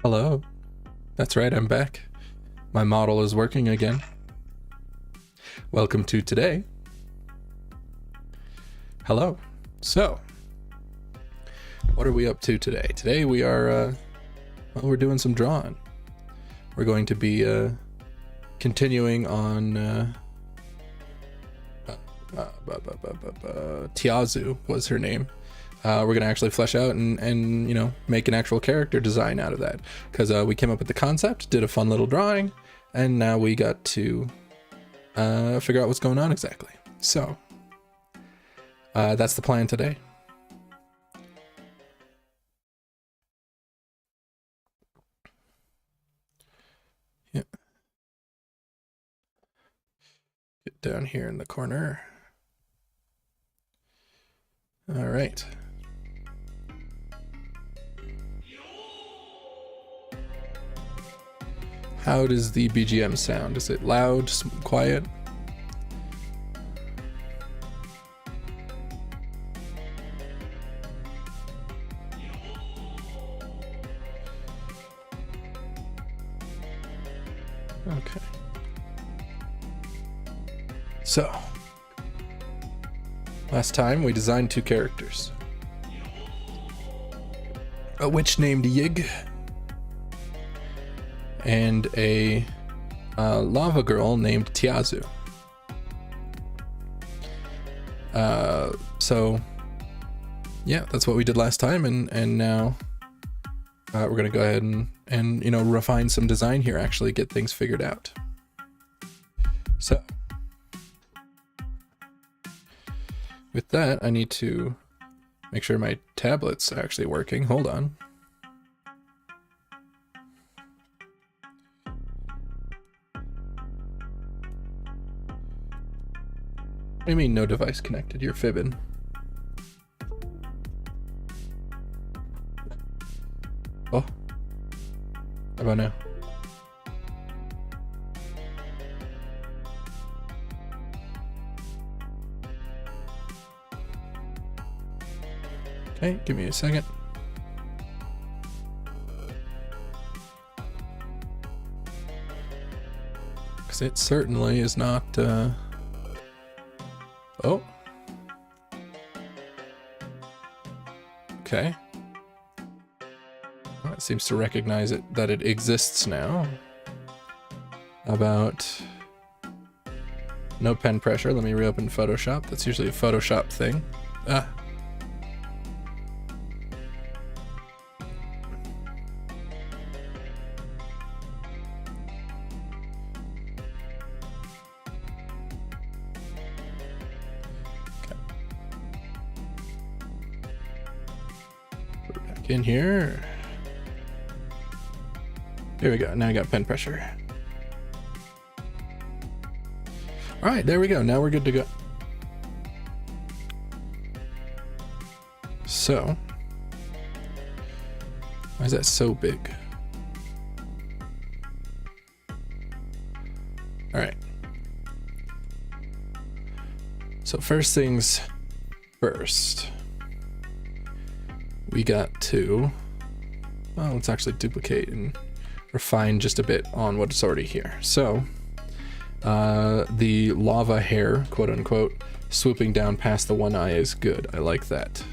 Hello. That's right, I'm back. My model is working again. Welcome to today. Hello. So, what are we up to today? Today we are, well, we're doing some drawing. We're going to be continuing on Tiazu was her name. We're gonna actually flesh out and you know, make an actual character design out of that, because we came up with the concept, did a fun little drawing, and now we got to figure out what's going on exactly. So that's the plan today. Yeah. Get down here in the corner. All right. How does the BGM sound? Is it loud, quiet? Okay. So, last time we designed two characters. A witch named Yggs and a lava girl named Tiazu. So yeah, that's what we did last time, and now we're gonna go ahead and you know, refine some design here, actually get things figured out. So with that, I need to make sure my tablet's actually working. Hold on. What do you mean no device connected? You're fibbing. Oh. How about now? Okay, give me a second. Because it certainly is not, Oh. Okay. Well, it seems to recognize it that it exists now. About no pen pressure. Let me reopen Photoshop. That's usually a Photoshop thing. Ah. In here. Here we go. Now I got pen pressure. All right, there we go. Now we're good to go. So, why is that so big? All right. So first things first. We got to, well, let's actually duplicate and refine just a bit on what's already here. So, the lava hair, quote unquote, swooping down past the one eye is good. I like that.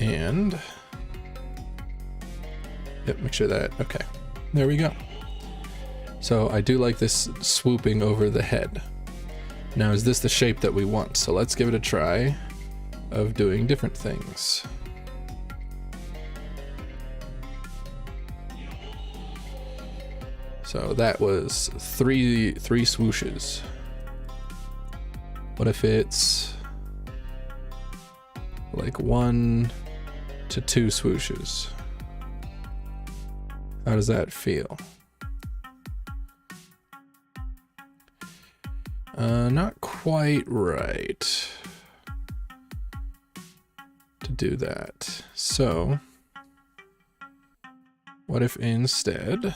And, yep, make sure that, okay, there we go. So I do like this swooping over the head. Now, is this the shape that we want? So let's give it a try of doing different things. So that was three swooshes. What if it's like 1 to 2 swooshes? How does that feel? Not quite right to do that. So, what if instead,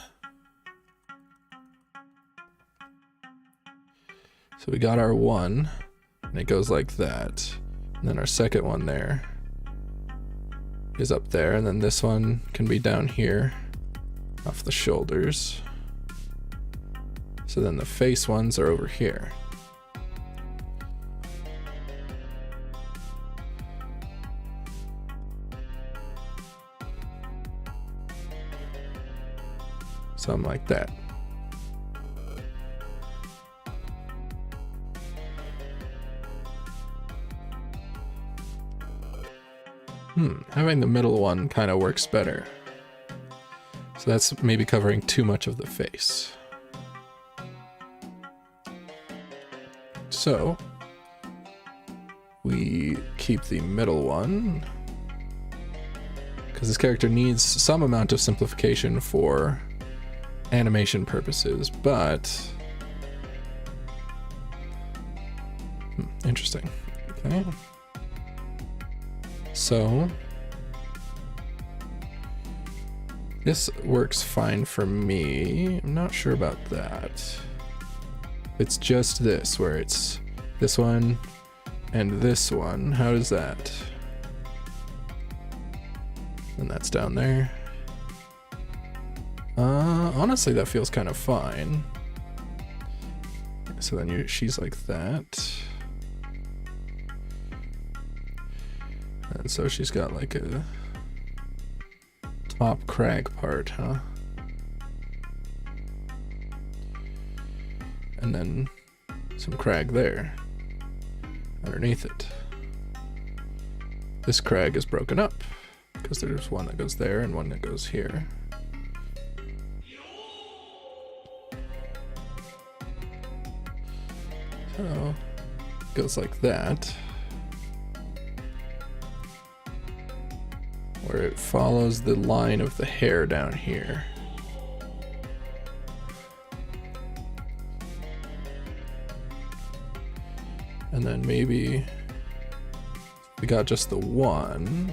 so we got our one, and it goes like that, and then our second one there is up there, and then this one can be down here, off the shoulders. So then the face ones are over here. Something like that. Having the middle one kind of works better. So that's maybe covering too much of the face. So we keep the middle one because this character needs some amount of simplification for animation purposes, but interesting. Okay. So this works fine for me. I'm not sure about that. It's just this, where it's this one and this one. How does that? And that's down there. Honestly, that feels kind of fine. So then she's like that. And so she's got like a top crag part, huh? And then some crag there underneath it. this crag is broken up because there's one that goes there and one that goes here. So it goes like that, where it follows the line of the hair down here. And then maybe we got just the one,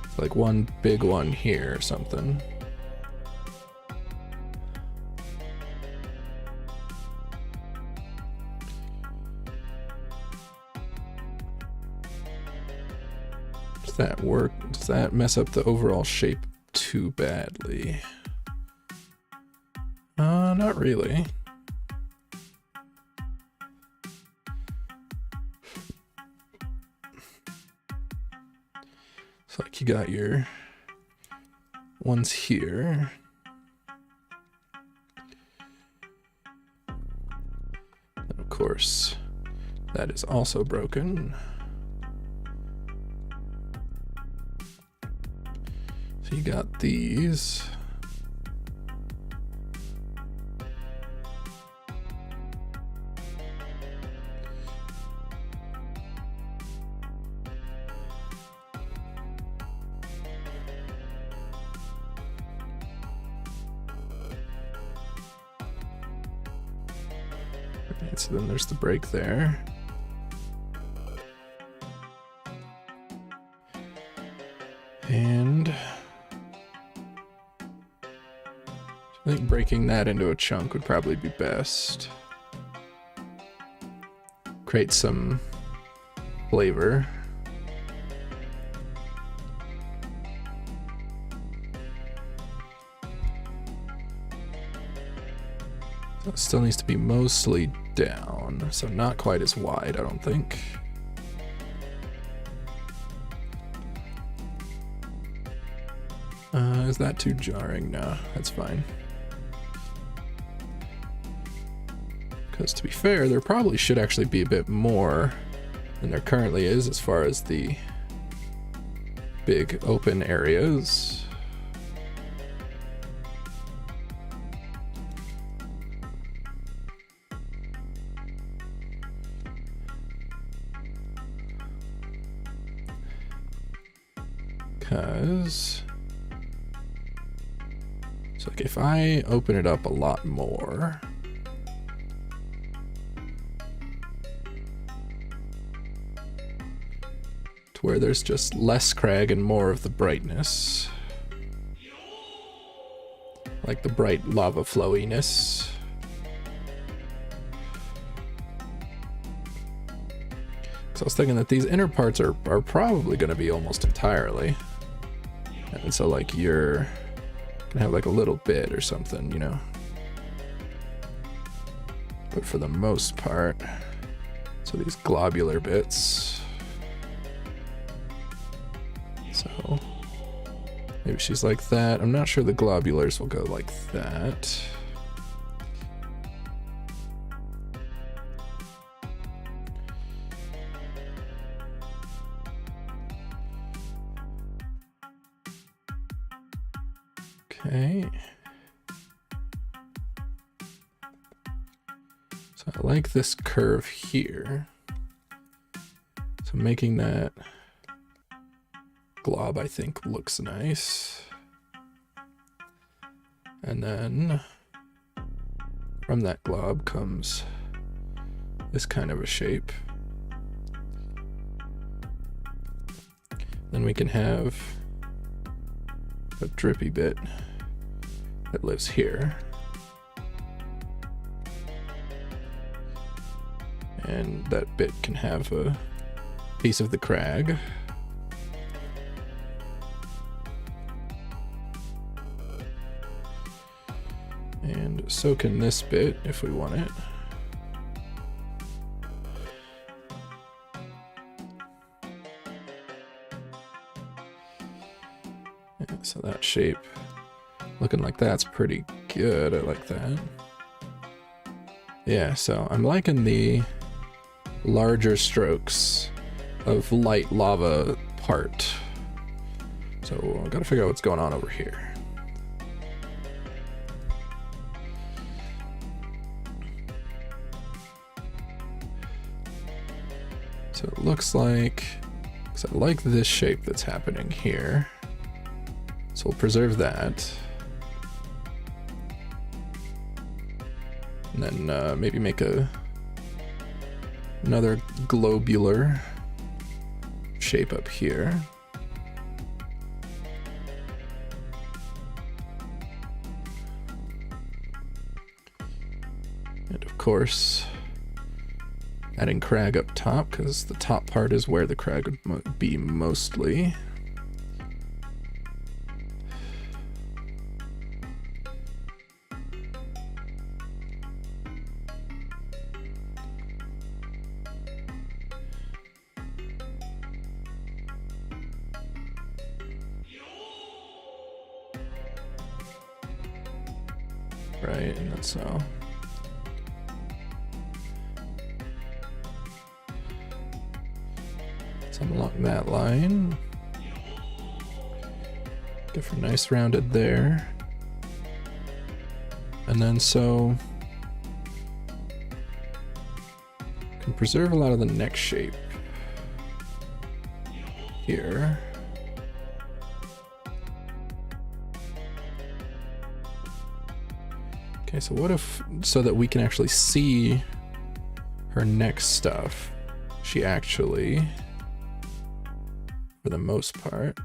it's like one big one here or something. Does that work? Does that mess up the overall shape too badly? Not really. It's like you got your ones here. And of course, that is also broken. So you got these. Right, so then there's the break there. And I think breaking that into a chunk would probably be best. Create some flavor. So it still needs to be mostly down, so not quite as wide, I don't think. Is that too jarring? No, that's fine. Because to be fair, there probably should actually be a bit more than there currently is as far as the big open areas. Because so like if I open it up a lot more, to where there's just less crag and more of the brightness, like the bright lava flowiness. So I was thinking that these inner parts are probably going to be almost entirely, and so like you're gonna have like a little bit or something, you know, but for the most part, so these globular bits. So maybe she's like that. I'm not sure the globulars will go like that. Okay. So I like this curve here. So making that glob, I think, looks nice. And then from that glob comes this kind of a shape. Then we can have a drippy bit that lives here. And that bit can have a piece of the crag. And so can this bit if we want it. And so that shape looking like that's pretty good. I like that. Yeah, so I'm liking the larger strokes of light lava part. So I gotta figure out what's going on over here. So it looks like, because I like this shape that's happening here. So we'll preserve that. And then maybe make another globular shape up here. And of course, adding crag up top, because the top part is where the crag would be mostly. Right, and that's so. Something along that line. Give her nice rounded there. And then so can preserve a lot of the neck shape here. Okay, so what if, so that we can actually see her neck stuff, she actually, for the most part,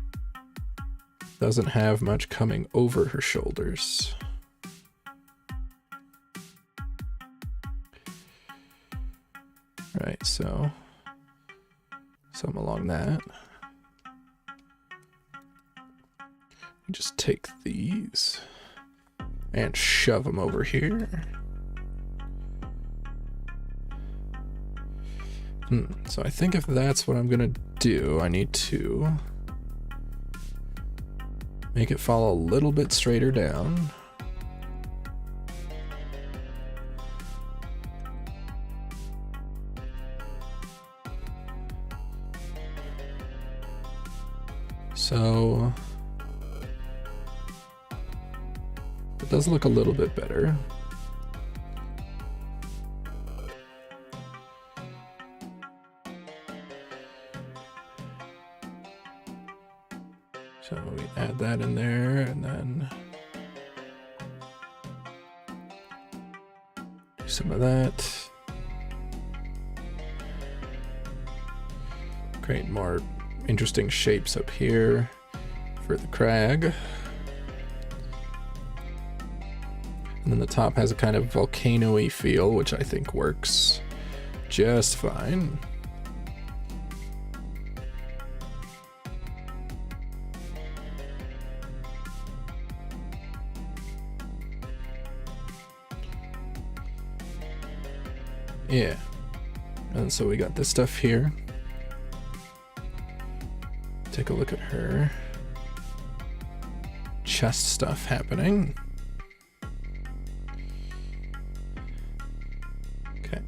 doesn't have much coming over her shoulders. Right, so something along that. Just take these and shove them over here. So I think if that's what I'm gonna do, I need to make it fall a little bit straighter down. So it does look a little bit better. So we add that in there and then do some of that. Create more interesting shapes up here for the crag. And then the top has a kind of volcano-y feel, which I think works just fine. Yeah. And so we got this stuff here. Take a look at her chest stuff happening. Okay.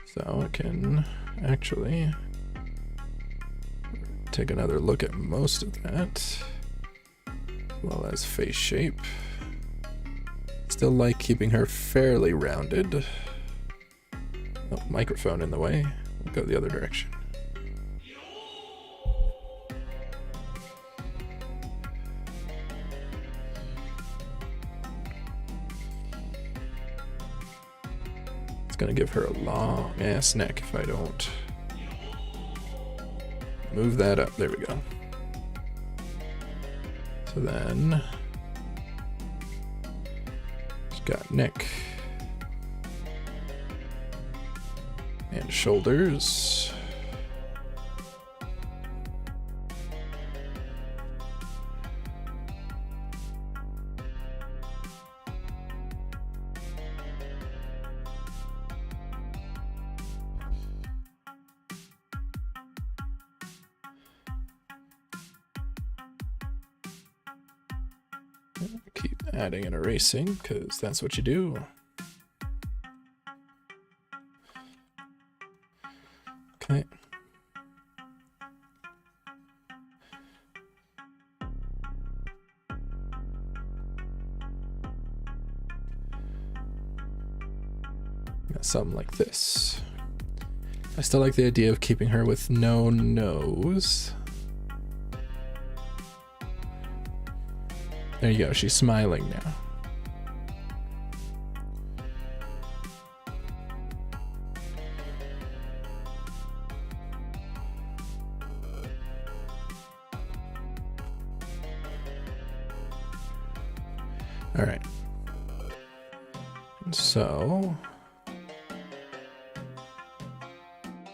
So I can actually take another look at most of that, as well as face shape. Still like keeping her fairly rounded. Oh, microphone in the way. We'll go the other direction. It's gonna give her a long ass neck if I don't move that up. There we go. So then got neck and shoulders. Keep adding and erasing because that's what you do. Okay. Got something like this. I still like the idea of keeping her with no nose. There you go, she's smiling now. All right. And so,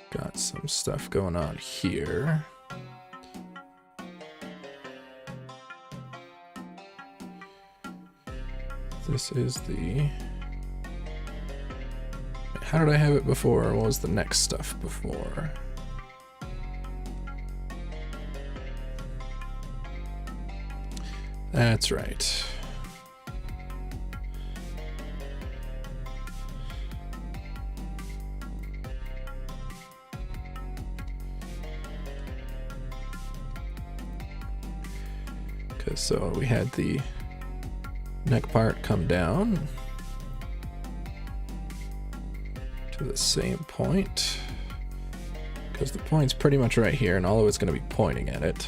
got some stuff going on here. This is the... How did I have it before? What was the next stuff before? That's right. Okay, so we had the neck part come down to the same point, because the point's pretty much right here and all of it's going to be pointing at it.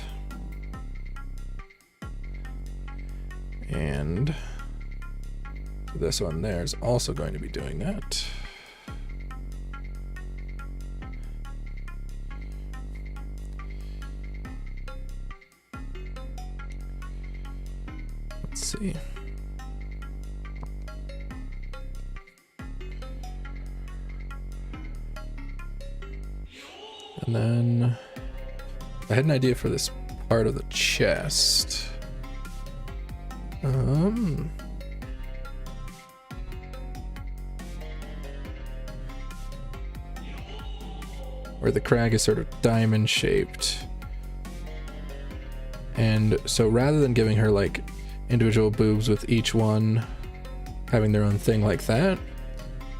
And this one there is also going to be doing that. Let's see. And then I had an idea for this part of the chest. Where the crag is sort of diamond shaped. And so rather than giving her like individual boobs with each one having their own thing like that,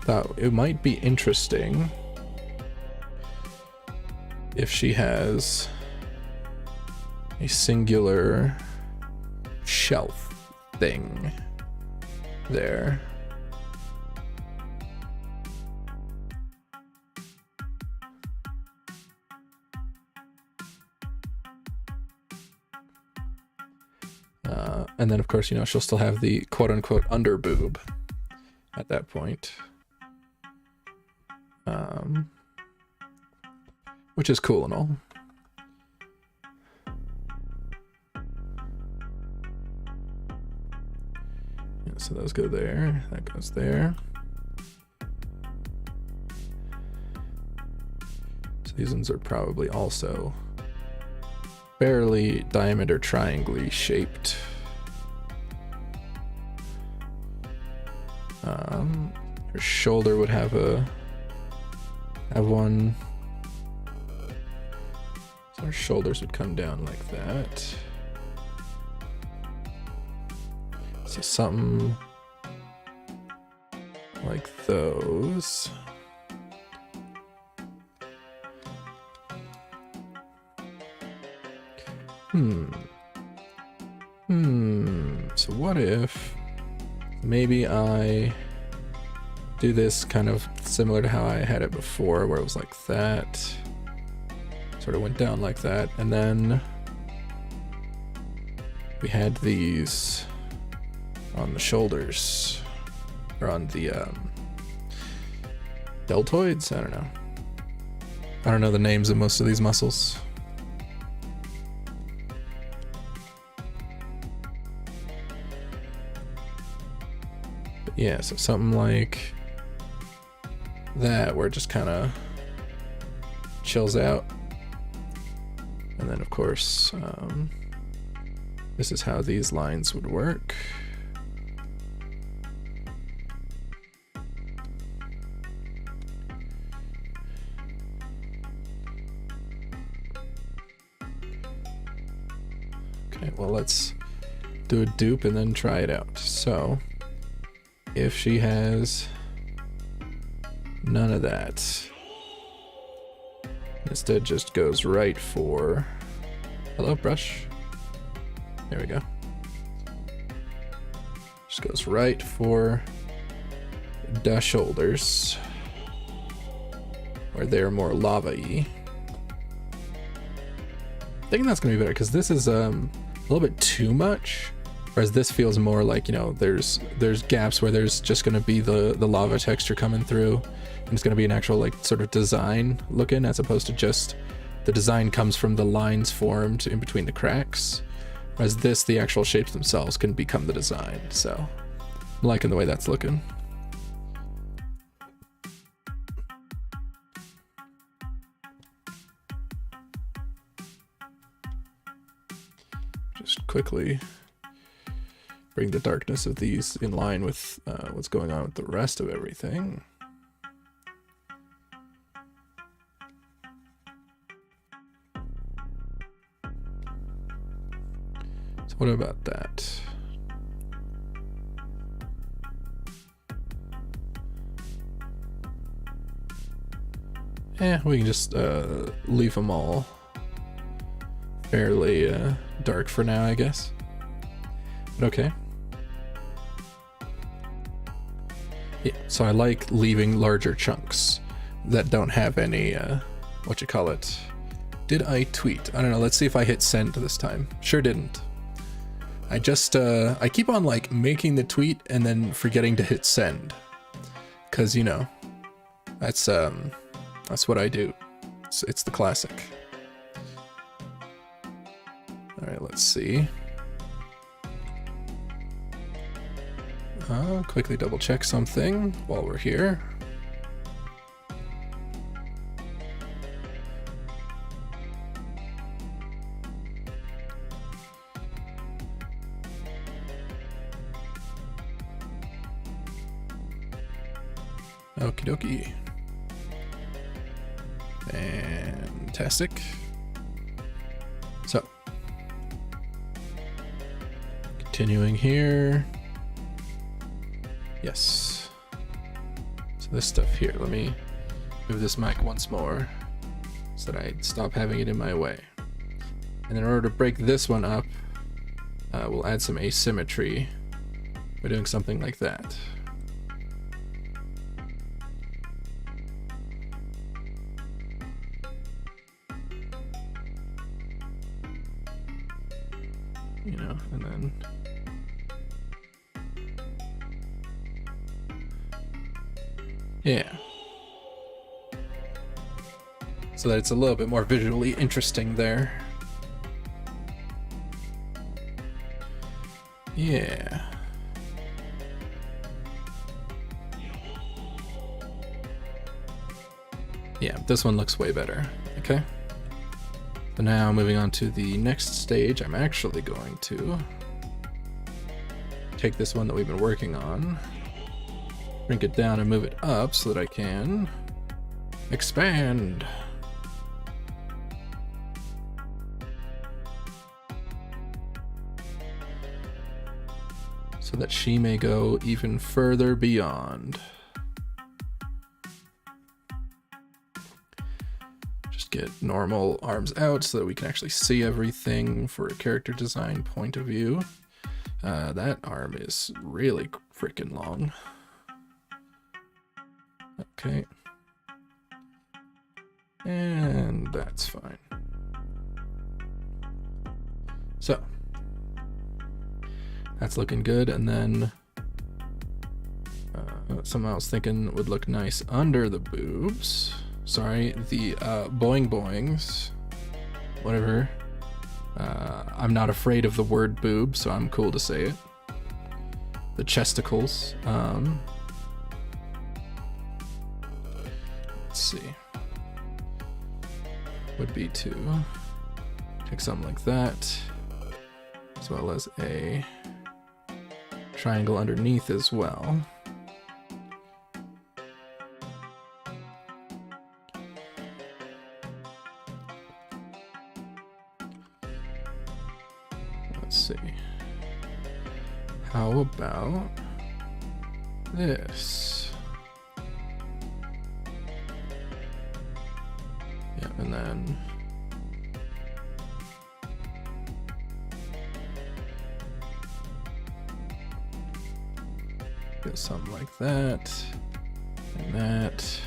thought it might be interesting if she has a singular shelf thing there. And then of course, you know, she'll still have the quote unquote under boob at that point. Which is cool and all. Yeah, so those go there, that goes there. So these ones are probably also fairly diameter triangle-y shaped. Her shoulder would have one. So her shoulders would come down like that. So something like those. So what if maybe I do this kind of similar to how I had it before, where it was like that, sort of went down like that, and then we had these on the shoulders, or on the deltoids. I don't know the names of most of these muscles. But yeah, so something like that, where it just kind of chills out. And then of course, this is how these lines would work. Okay, well, let's do a dupe and then try it out. So if she has none of that, Instead just goes right for, hello brush, there we go. Just goes right for the shoulders, where they're more lava-y. I think that's gonna be better, because this is a little bit too much, whereas this feels more like, you know, there's gaps where there's just gonna be the lava texture coming through, and it's gonna be an actual like sort of design looking, as opposed to just the design comes from the lines formed in between the cracks, whereas this, the actual shapes themselves can become the design. So I'm liking the way that's looking. Just quickly bring the darkness of these in line with what's going on with the rest of everything. So what about that? We can just leave them all fairly dark for now, I guess. But okay. Yeah, so I like leaving larger chunks that don't have any, what you call it? Did I tweet? I don't know, let's see if I hit send this time. Sure didn't. I just, I keep on like making the tweet and then forgetting to hit send. 'Cause you know, that's what I do. It's the classic. All right, let's see. Quickly double check something while we're here. Okie dokie. Fantastic. So, continuing here. Yes. So this stuff here, let me move this mic once more so that I stop having it in my way. And in order to break this one up, we'll add some asymmetry by doing something like that. You know, and then yeah, so that it's a little bit more visually interesting there. Yeah. Yeah, this one looks way better. Okay. So now moving on to the next stage, I'm actually going to take this one that we've been working on, shrink it down and move it up so that I can expand. So that she may go even further beyond. Get normal arms out so that we can actually see everything for a character design point of view. That arm is really freaking long. Okay. And that's fine. So that's looking good. And then something I was thinking would look nice under the boobs. Sorry, the boing boings, whatever. I'm not afraid of the word boob, so I'm cool to say it. The chesticles. Let's see. Would be to take something like that, as well as a triangle underneath as well. Let's see. How about this? Yeah, And then go something like that, and that.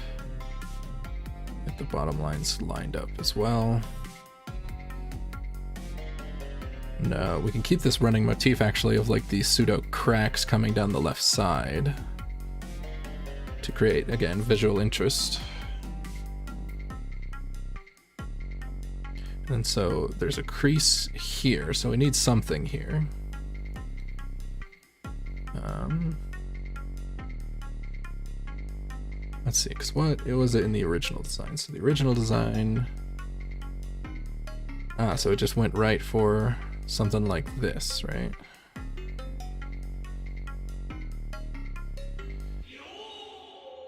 Get the bottom lines lined up as well. No, we can keep this running motif actually of like these pseudo cracks coming down the left side to create, again, visual interest. And so there's a crease here, so we need something here. Let's see, because what it was in the original design? So the original design, so it just went right for something like this, right?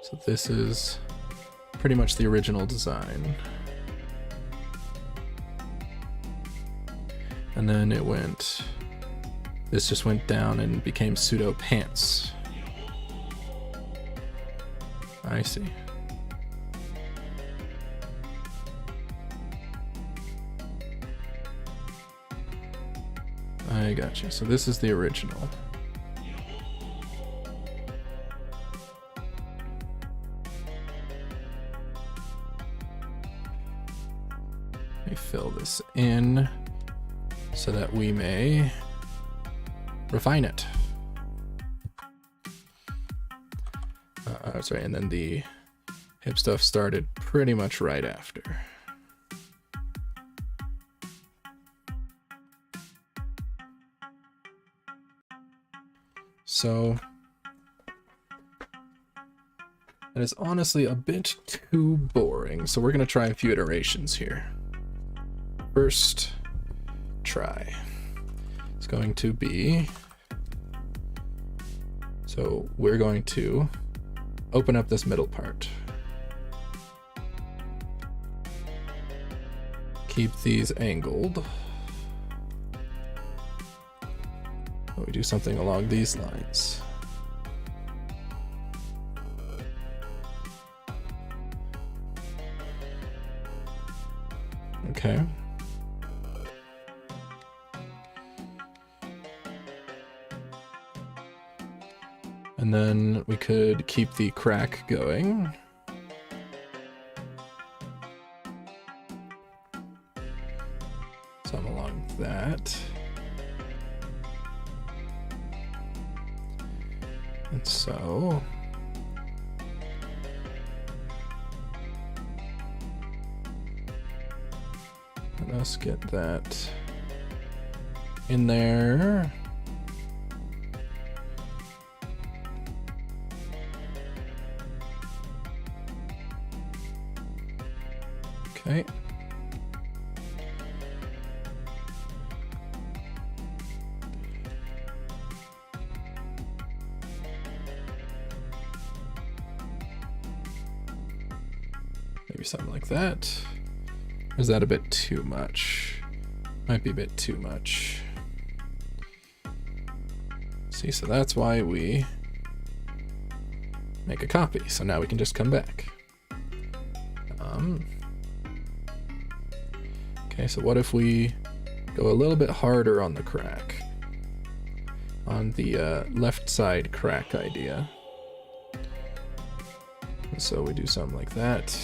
So this is pretty much the original design. And then it went, this just went down and became pseudo pants. I see. I got you. So this is the original. Let me fill this in so that we may refine it. Sorry, and then the hip stuff started pretty much right after. So that is honestly a bit too boring. So we're gonna try a few iterations here. First try is going to be, so we're going to open up this middle part. Keep these angled. So we do something along these lines. Okay. And then we could keep the crack going. Some along that. And so let us get that in there. Okay. Maybe something like that. Or is that a bit too much? Might be a bit too much. See, so that's why we make a copy. So now we can just come back. Okay, so what if we go a little bit harder on the crack? On the left side crack idea. And so we do something like that.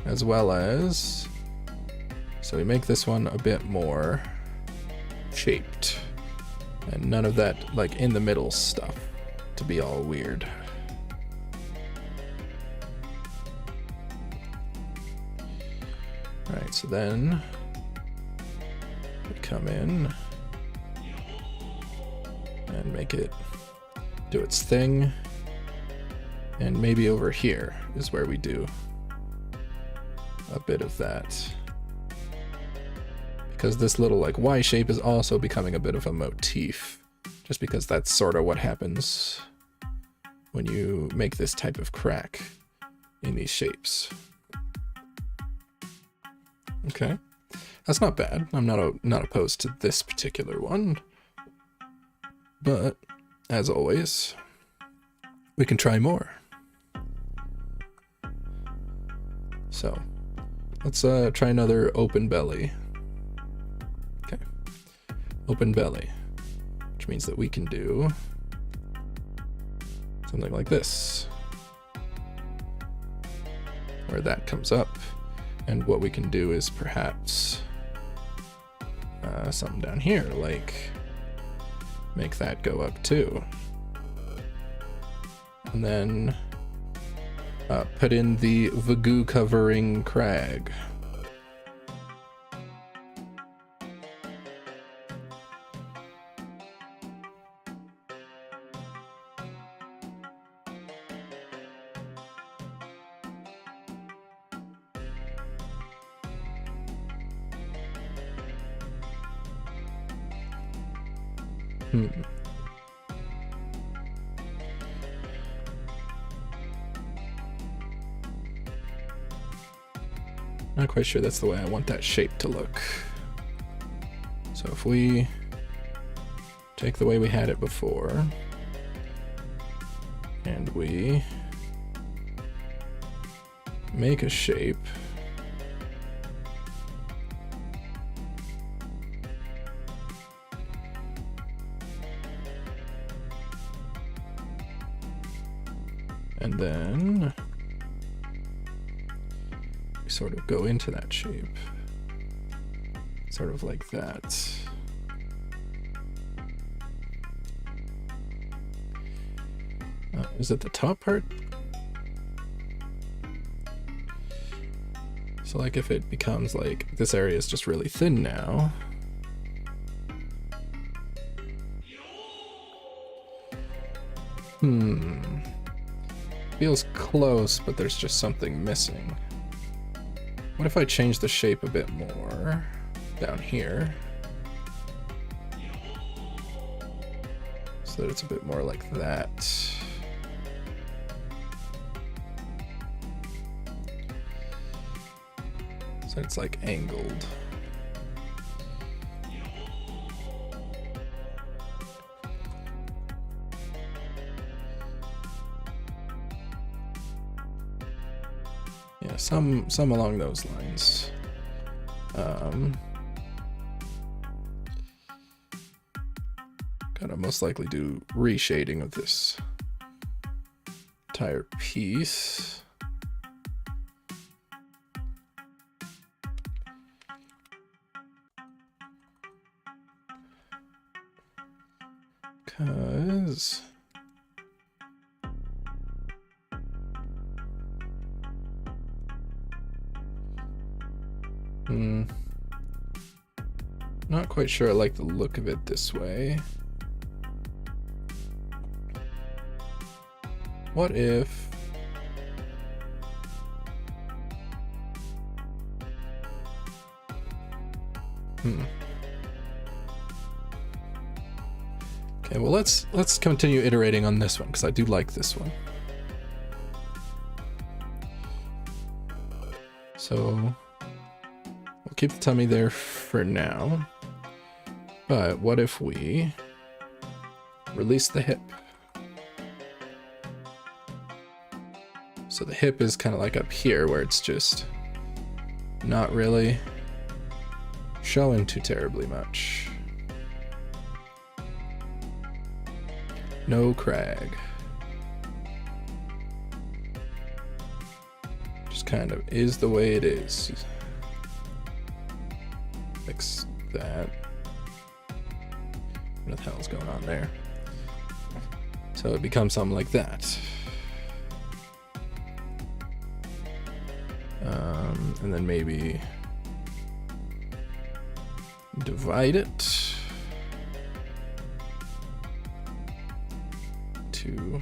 As well as, so we make this one a bit more shaped. And none of that like in the middle stuff to be all weird. Alright, so then we come in and make it do its thing. And maybe over here is where we do a bit of that. Because this little like Y shape is also becoming a bit of a motif. Just because that's sort of what happens when you make this type of crack in these shapes. Okay, that's not bad. I'm not opposed to this particular one, but as always, we can try more. So Let's try another open belly. Okay, open belly, which means that we can do something like this, where that comes up, and what we can do is perhaps something down here, like make that go up too, and then put in the Vagoo covering crag. Not quite sure that's the way I want that shape to look. So if we take the way we had it before, and we make a shape, and then we sort of go into that shape, sort of like that. Is it the top part? So like if it becomes like this area is just really thin now, feels close, but there's just something missing. What if I change the shape a bit more down here so that it's a bit more like that? So it's like angled. Yeah, some along those lines. Gotta most likely do reshading of this entire piece. Because not quite sure I like the look of it this way. What if Okay, well let's continue iterating on this one because I do like this one. So we'll keep the tummy there for now. But what if we release the hip? So the hip is kind of like up here where it's just not really showing too terribly much. No crag. Just kind of is the way it is. Fix that. What the hell's going on there? So it becomes something like that. And then maybe divide it to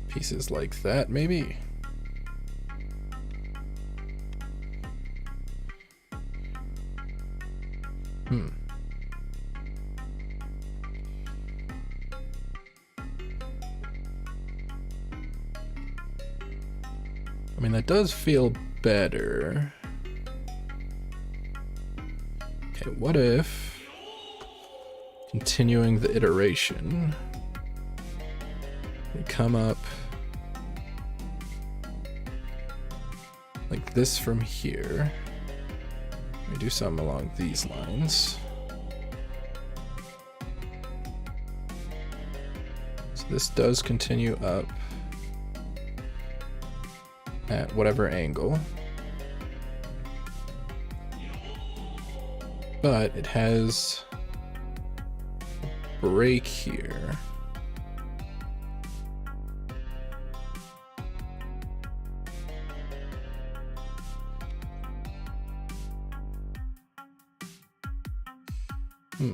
pieces like that, maybe. I mean, that does feel better. Okay, what if, continuing the iteration, we come up like this from here. Let me do some along these lines. So this does continue up at whatever angle, but it has a break here.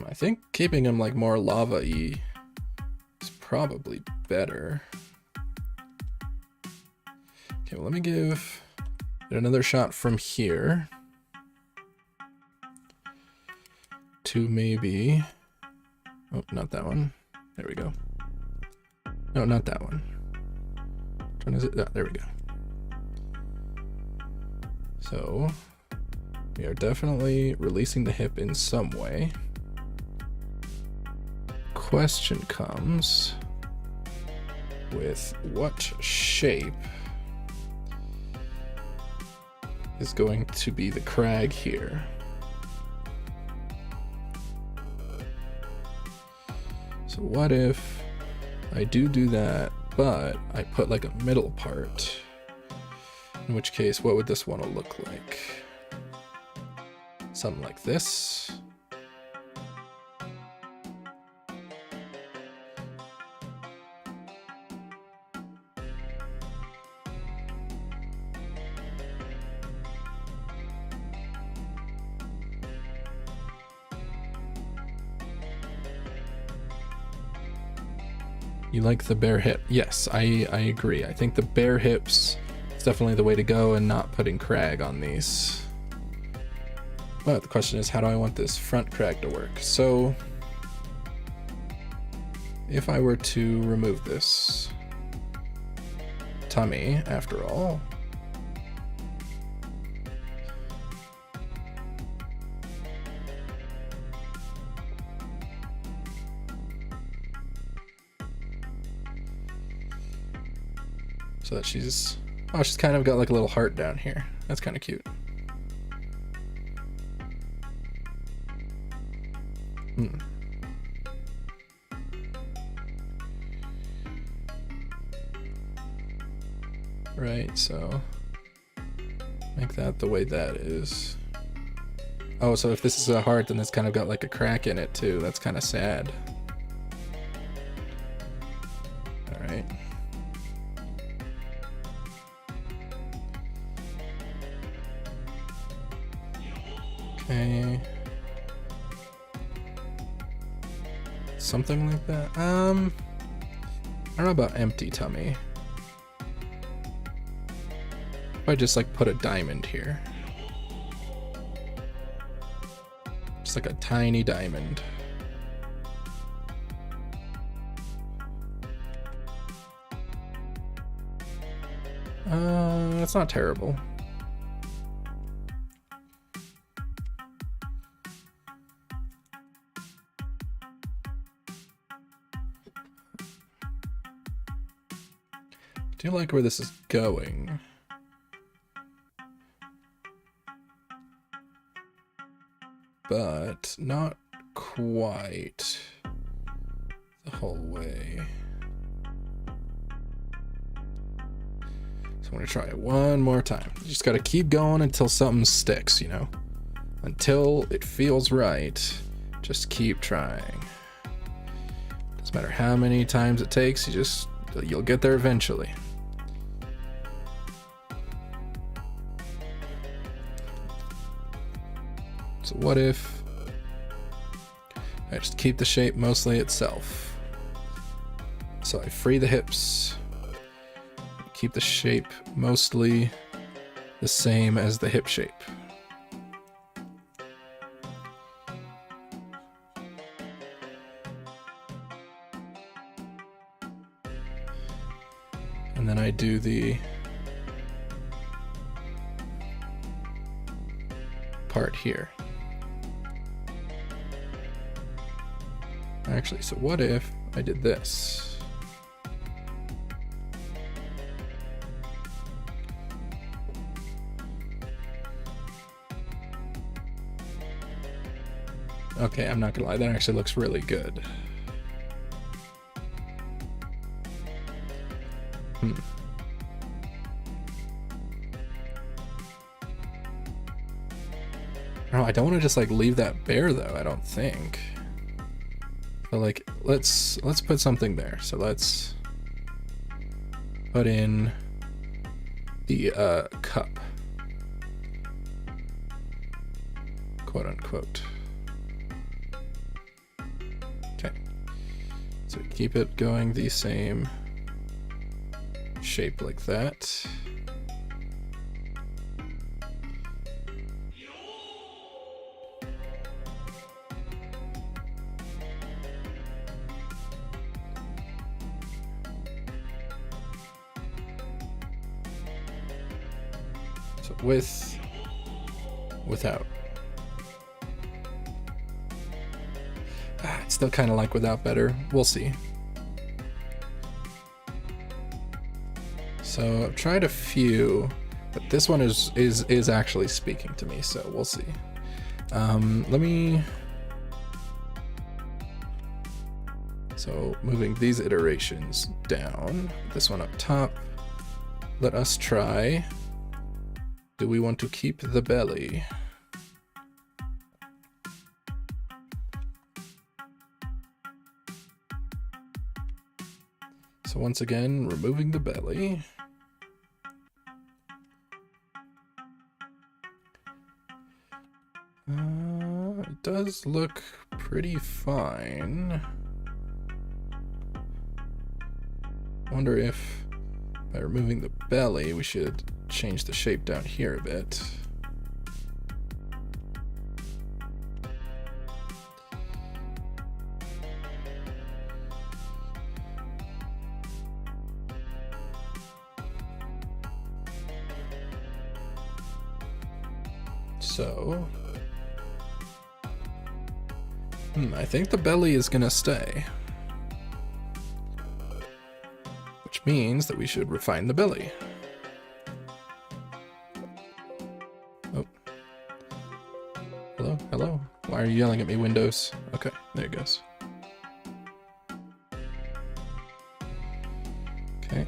I think keeping him like more lava-y is probably better. Okay, well, let me give it another shot from here to maybe, oh, not that one. There we go. No, not that one. Which one is it? Oh, there we go. So we are definitely releasing the hip in some way. Question comes with what shape is going to be the crag here. So what if I do that, but I put like a middle part? In which case, what would this one look like? Something like this. You like the bare hip? Yes, I agree. I think the bare hips is definitely the way to go, and not putting crag on these. But the question is, how do I want this front crag to work? So if I were to remove this tummy, after all, so that she's kind of got like a little heart down here. That's kind of cute. Right, so make that the way that is. Oh, so if this is a heart, then it's kind of got like a crack in it too. That's kind of sad. All right. Okay. Something like that. I don't know about empty tummy. If I just like put a diamond here. Just like a tiny diamond. That's not terrible. Do you like where this is going? But not quite the whole way. So I'm gonna try it one more time. You just gotta keep going until something sticks, you know? Until it feels right, just keep trying. Doesn't matter how many times it takes, you'll get there eventually. So what if I just keep the shape mostly itself? So I free the hips, keep the shape mostly the same as the hip shape. And then I do the part here. Actually, so what if I did this? Okay, I'm not gonna lie, that actually looks really good. No, I don't want to just like leave that bare though, I don't think. But like, let's put something there. So let's put in the cup, quote unquote. Okay, so keep it going the same shape like that. So without. It's still kind of like without better. We'll see. So I've tried a few, but this one is actually speaking to me, so we'll see. Let me... So moving these iterations down, this one up top. Let us try. Do we want to keep the belly? So once again, removing the belly. It does look pretty fine. Wonder if by removing the belly, we should change the shape down here a bit. So, I think the belly is gonna stay. Which means that we should refine the belly. Oh. Hello? Hello? Why are you yelling at me, Windows? Okay, there it goes. Okay.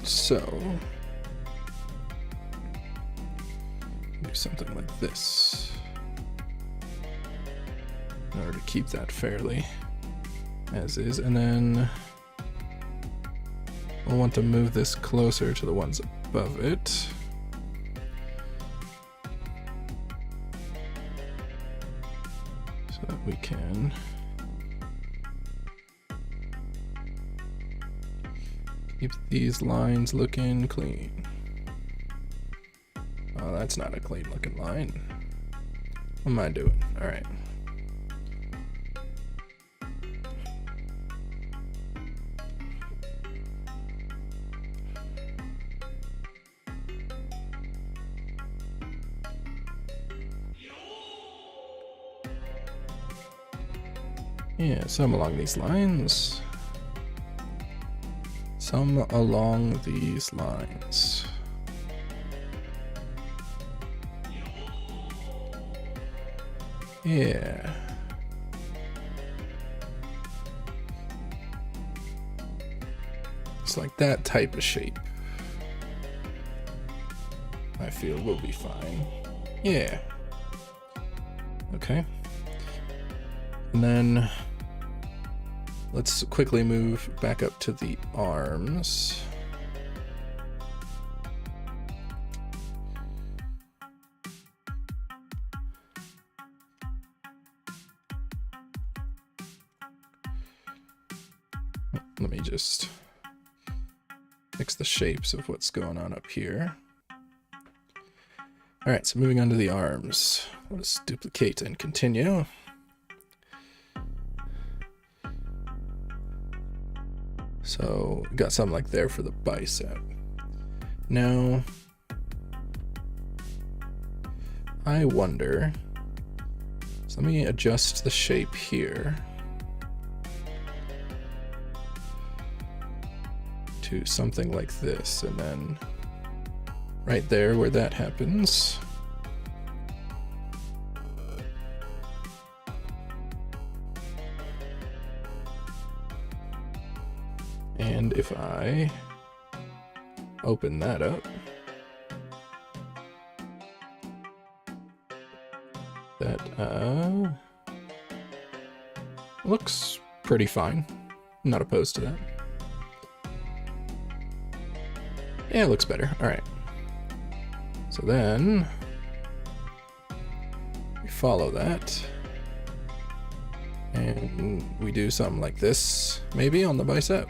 So, do something like this in order to keep that fairly as is, and then we'll want to move this closer to the ones above it. So that we can keep these lines looking clean. Oh, that's not a clean looking line. What am I doing? All right. Yeah, some along these lines. Some along these lines. Yeah. It's like that type of shape. I feel we'll be fine. Yeah. Okay. And then let's quickly move back up to the arms. Let me just fix the shapes of what's going on up here. All right, so moving on to the arms. Let's duplicate and continue. So got something like there for the bicep. Now, I wonder, so let me adjust the shape here. to something like this, and then right there where that happens, and if I open that up, that looks pretty fine. I'm not opposed to that. Yeah, it looks better. All right. So then we follow that and we do something like this, maybe on the bicep.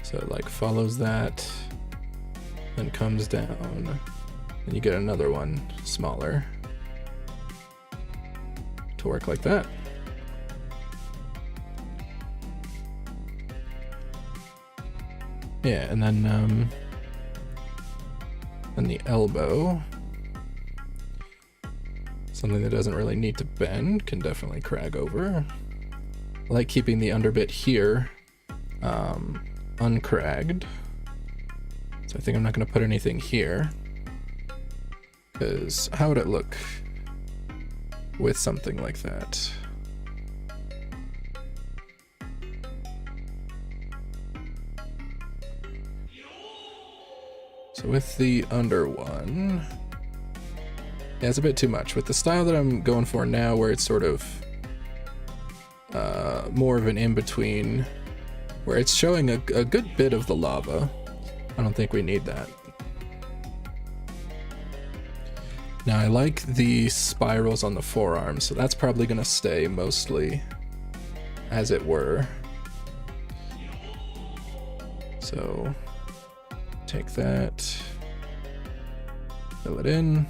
So it like follows that, then comes down, and you get another one smaller to work like that. Yeah, and then the elbow, something that doesn't really need to bend, can definitely crag over. I like keeping the underbit here uncragged. So I think I'm not going to put anything here, because how would it look with something like that? So with the under one, yeah, it's a bit too much. With the style that I'm going for now, where it's sort of more of an in-between, where it's showing a good bit of the lava, I don't think we need that. Now I like the spirals on the forearms, so that's probably gonna stay mostly as it were. So take that, fill it in.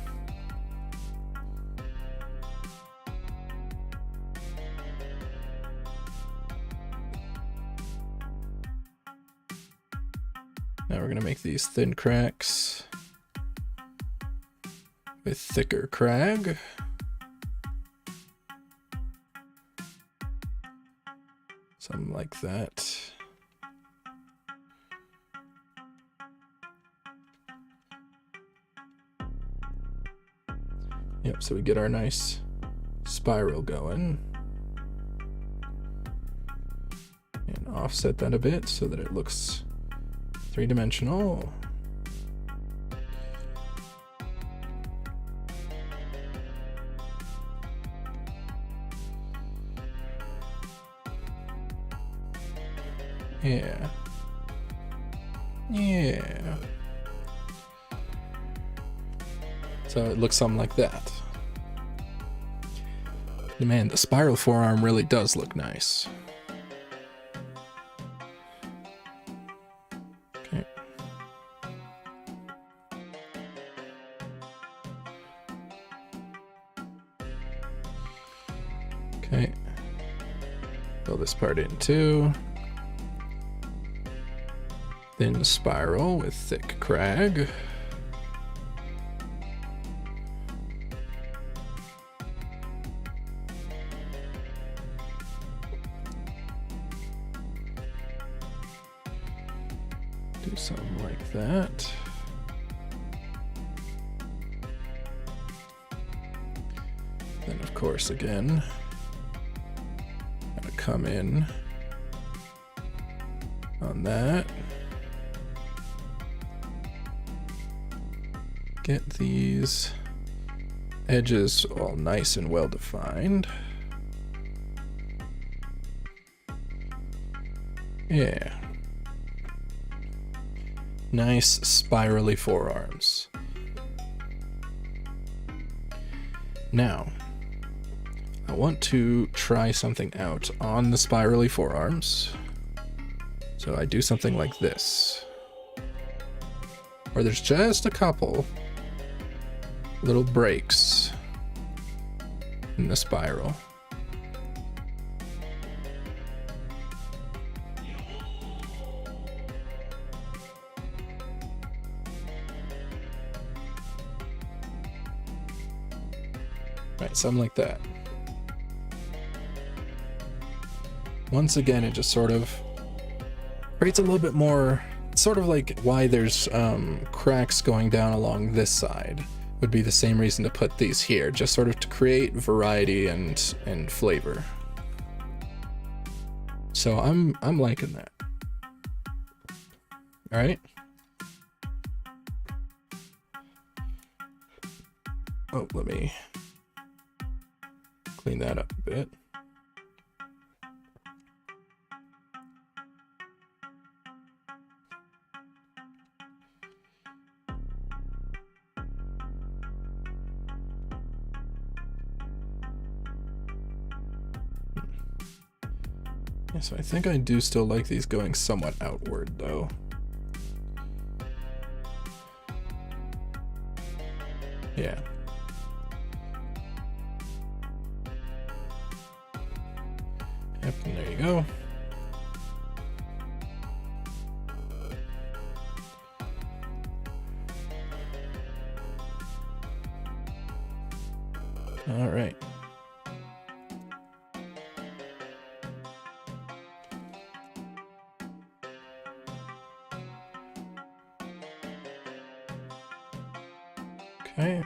Now we're gonna make these thin cracks with thicker crag. Something like that. Yep, so we get our nice spiral going. And offset that a bit so that it looks three-dimensional. Yeah. Yeah. So it looks something like that. Man, the spiral forearm really does look nice. Okay. Okay. Fill this part in too. Thin spiral with thick crag. Do something like that. Then of course again, gotta come in on that. Get these edges all nice and well defined. Yeah. Nice spirally forearms. Now, I want to try something out on the spirally forearms. So I do something like this, where there's just a couple little breaks in the spiral. Right, something like that. once again, it just sort of creates a little bit more, sort of like why there's cracks going down along this side would be the same reason to put these here, just sort of to create variety and flavor. So I'm liking that. All right. Oh, let me clean that up a bit. Yeah, so I think I do still like these going somewhat outward though. Yeah. Yep, and there you go. All right. Okay.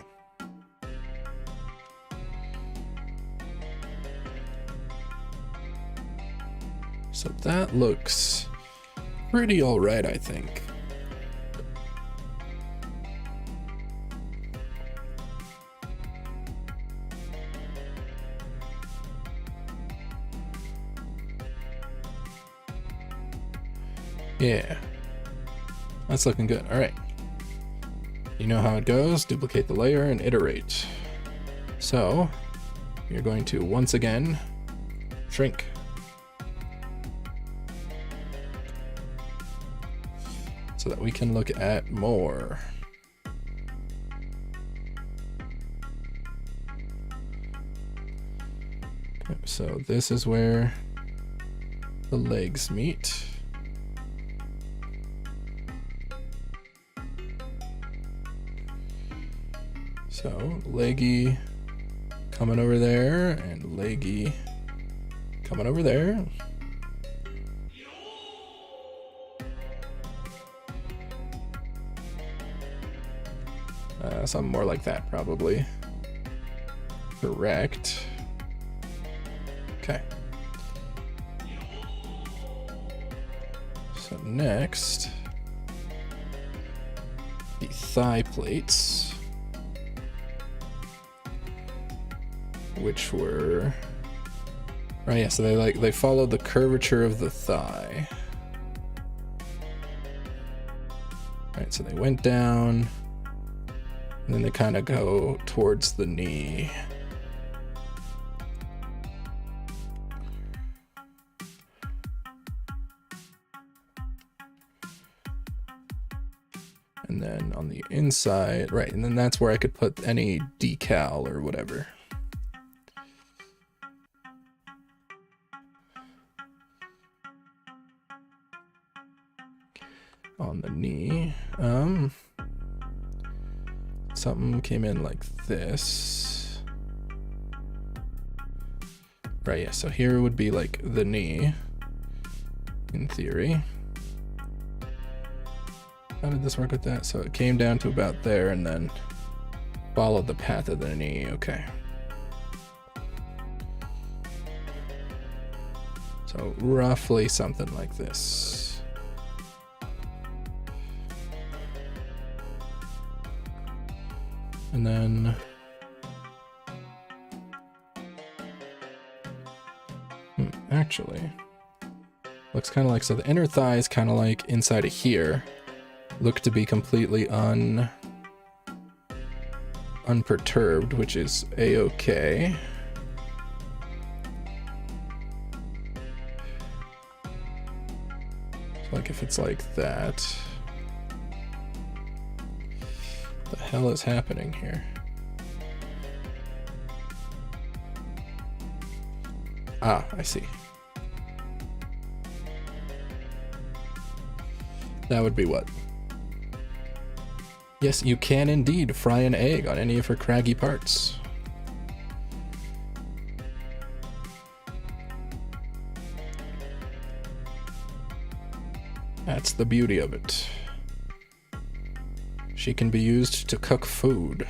So that looks pretty all right, I think. Yeah, that's looking good. All right. You know how it goes. Duplicate the layer and iterate. So you're going to once again shrink. So that we can look at more. Okay, so this is where the legs meet. So leggy coming over there and leggy coming over there. Something more like that, probably. Correct. Okay. So next, the thigh plates, which were right. Yeah, so they followed the curvature of the thigh. Right, so they went down. And then they kind of go towards the knee. And then on the inside, right, and then that's where I could put any decal or whatever. On the knee. Something came in like this. Right, yeah, so here would be like the knee, in theory. How did this work with that? So it came down to about there and then followed the path of the knee, okay. So roughly something like this. And then actually looks kind of like, so the inner thigh is kind of like inside of here, look to be completely unperturbed, which is a-okay. So like if it's like that. What the hell is happening here? Ah, I see. That would be what? Yes, you can indeed fry an egg on any of her craggy parts. That's the beauty of it. She can be used to cook food.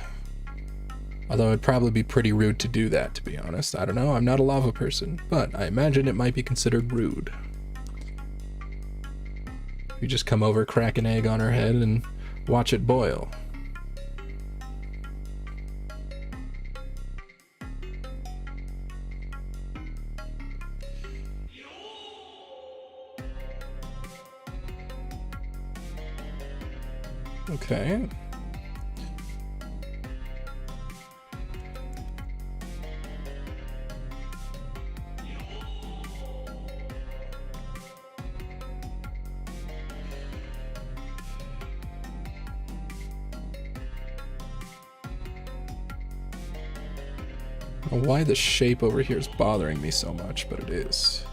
Although it'd probably be pretty rude to do that, to be honest. I don't know, I'm not a lava person, but I imagine it might be considered rude. You just come over, crack an egg on her head, and watch it boil. Okay. I don't know why the shape over here is bothering me so much, but it is.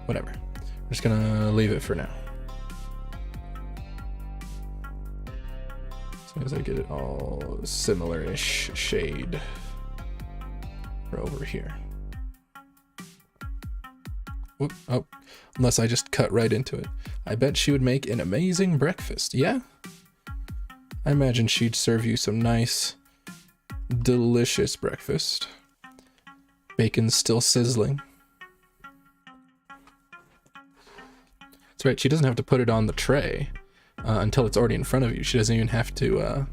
Whatever. I'm just gonna leave it for now. As long as I get it all similar-ish shade for over here. Whoop, oh, unless I just cut right into it. I bet she would make an amazing breakfast. Yeah? I imagine she'd serve you some nice, delicious breakfast. Bacon's still sizzling. That's right, she doesn't have to put it on the tray. Until it's already in front of you. She doesn't even have to,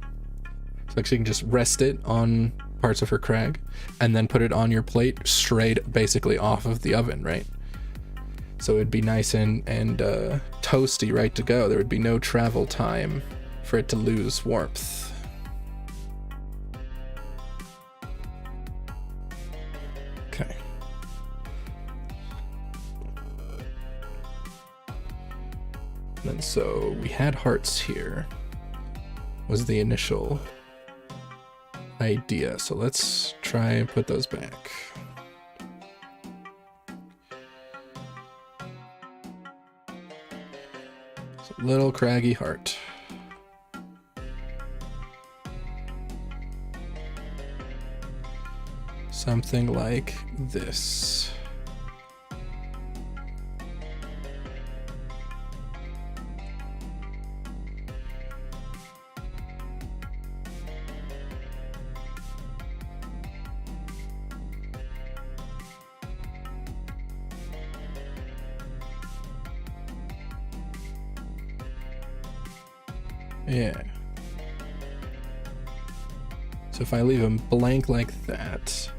so she can just rest it on parts of her crag and then put it on your plate straight basically off of the oven, right? So it'd be nice and toasty, right to go. There would be no travel time for it to lose warmth. Okay. And so we had hearts here, was the initial idea. So let's try and put those back. So little craggy heart. Something like this. Yeah. So if I leave them blank like that,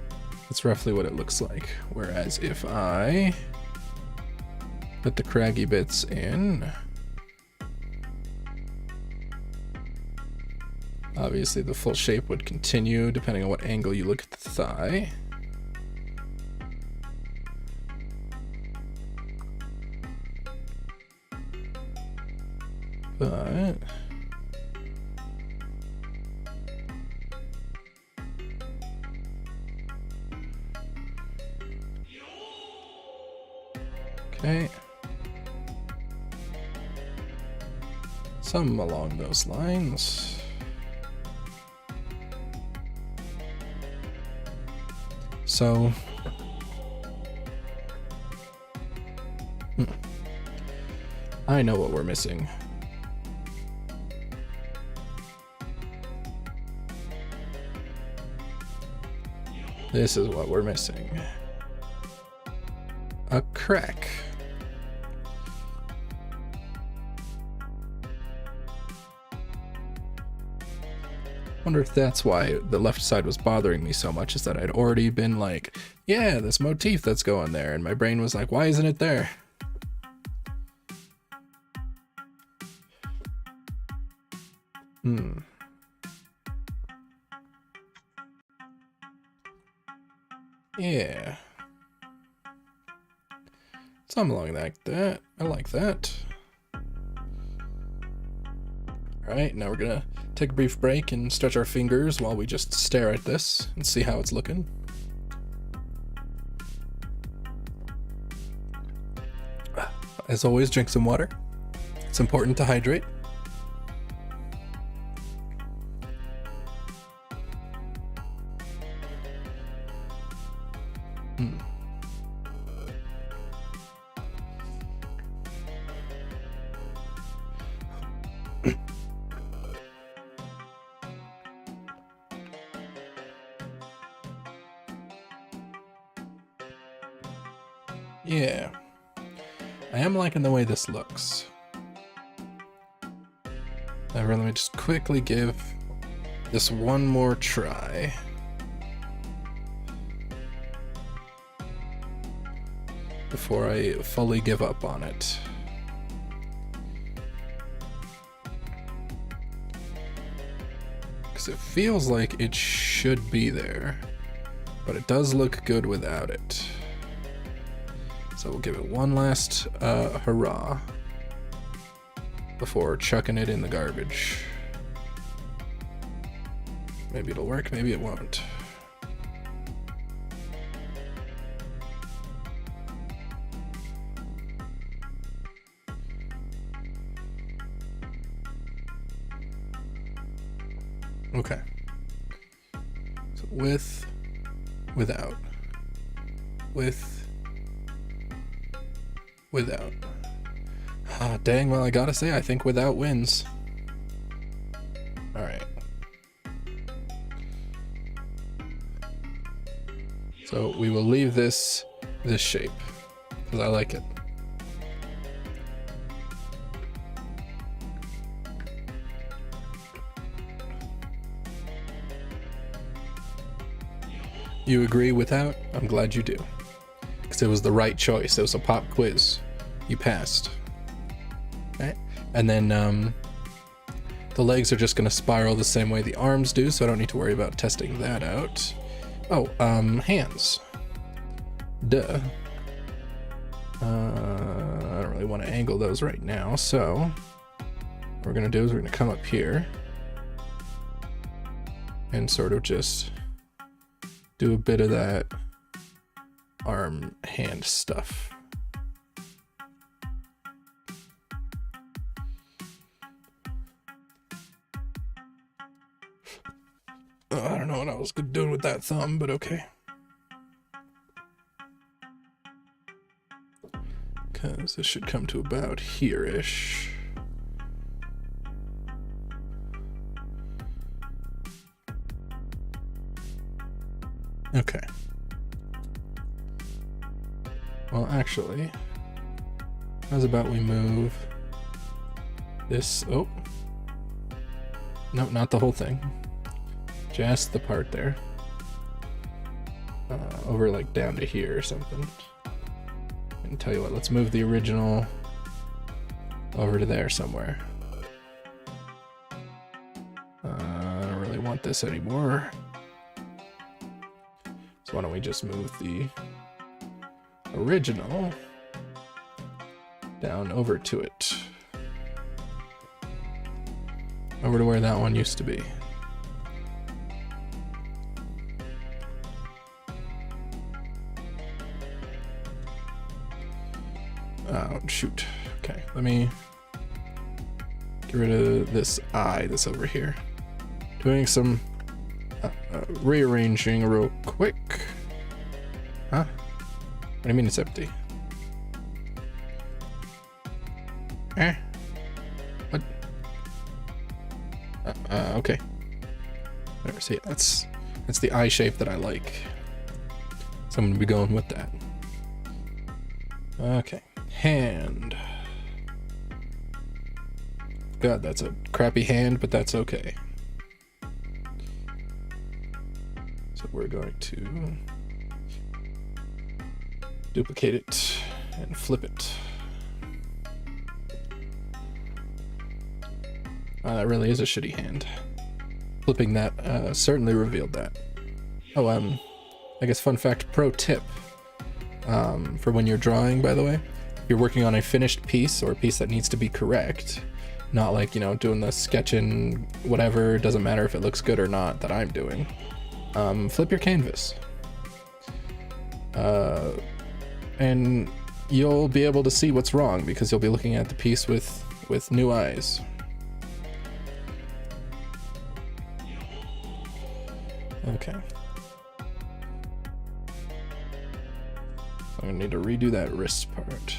that's roughly what it looks like. Whereas if I put the craggy bits in, obviously the full shape would continue depending on what angle you look at the thigh. But okay. Some along those lines. So, I know what we're missing. This is what we're missing. A crack. Wonder if that's why the left side was bothering me so much, is that I'd already been like, yeah, this motif that's going there, and my brain was like, why isn't it there? Yeah. Something along like that. I like that. Alright, now we're gonna take a brief break and stretch our fingers while we just stare at this and see how it's looking. As always, drink some water. It's important to hydrate. Yeah. I am liking the way this looks. However, let me just quickly give this one more try. Before I fully give up on it. Because it feels like it should be there, but it does look good without it. So we'll give it one last hurrah before chucking it in the garbage. Maybe it'll work, maybe it won't. Okay. So with, without, with, without. Ah, dang, well, I gotta say, I think without wins. Alright. So we will leave this shape, because I like it. You agree without? I'm glad you do. Because it was the right choice. It was a pop quiz. You passed. Okay. And then the legs are just going to spiral the same way the arms do, so I don't need to worry about testing that out. Oh, hands. Duh. I don't really want to angle those right now, so what we're going to do is we're going to come up here and sort of just do a bit of that arm hand stuff. I don't know what I was doing with that thumb, but okay. Because this should come to about here-ish. Okay. Well, actually, how's about we move this? Oh. Nope, not the whole thing. Just the part there. Over like down to here or something. And tell you what, let's move the original over to there somewhere. I don't really want this anymore. So why don't we just move the original down over to it. Over to where that one used to be. Oh, shoot. Okay, let me get rid of this eye that's over here. Doing some rearranging real quick. Huh? What do you mean it's empty? Eh? What? Okay. There, see, that's the eye shape that I like. So I'm gonna be going with that. Okay. Hand. God, that's a crappy hand, but that's okay. So we're going to duplicate it and flip it. Oh, that really is a shitty hand. Flipping that certainly revealed that. Oh, I guess fun fact, pro tip. For when you're drawing, by the way, if you're working on a finished piece or a piece that needs to be correct, not like, you know, doing the Sketchin, whatever, doesn't matter if it looks good or not that I'm doing. Flip your canvas. And you'll be able to see what's wrong because you'll be looking at the piece with new eyes. Okay. I'm gonna need to redo that wrist part.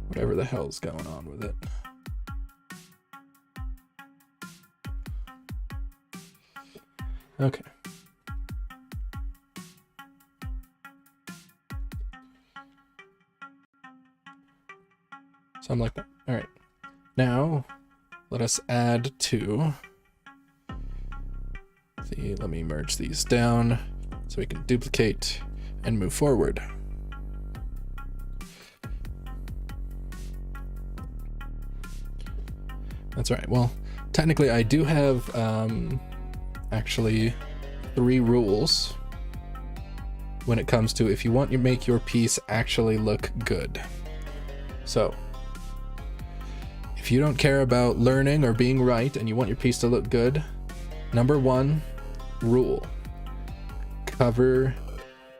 Whatever the hell's going on with it. Okay. Something like that. All right. Now, let us add to the, let me merge these down so we can duplicate and move forward. That's right. Well, technically I do have actually 3 rules when it comes to if you want to make your piece actually look good. So, if you don't care about learning or being right and you want your piece to look good, number 1 rule: cover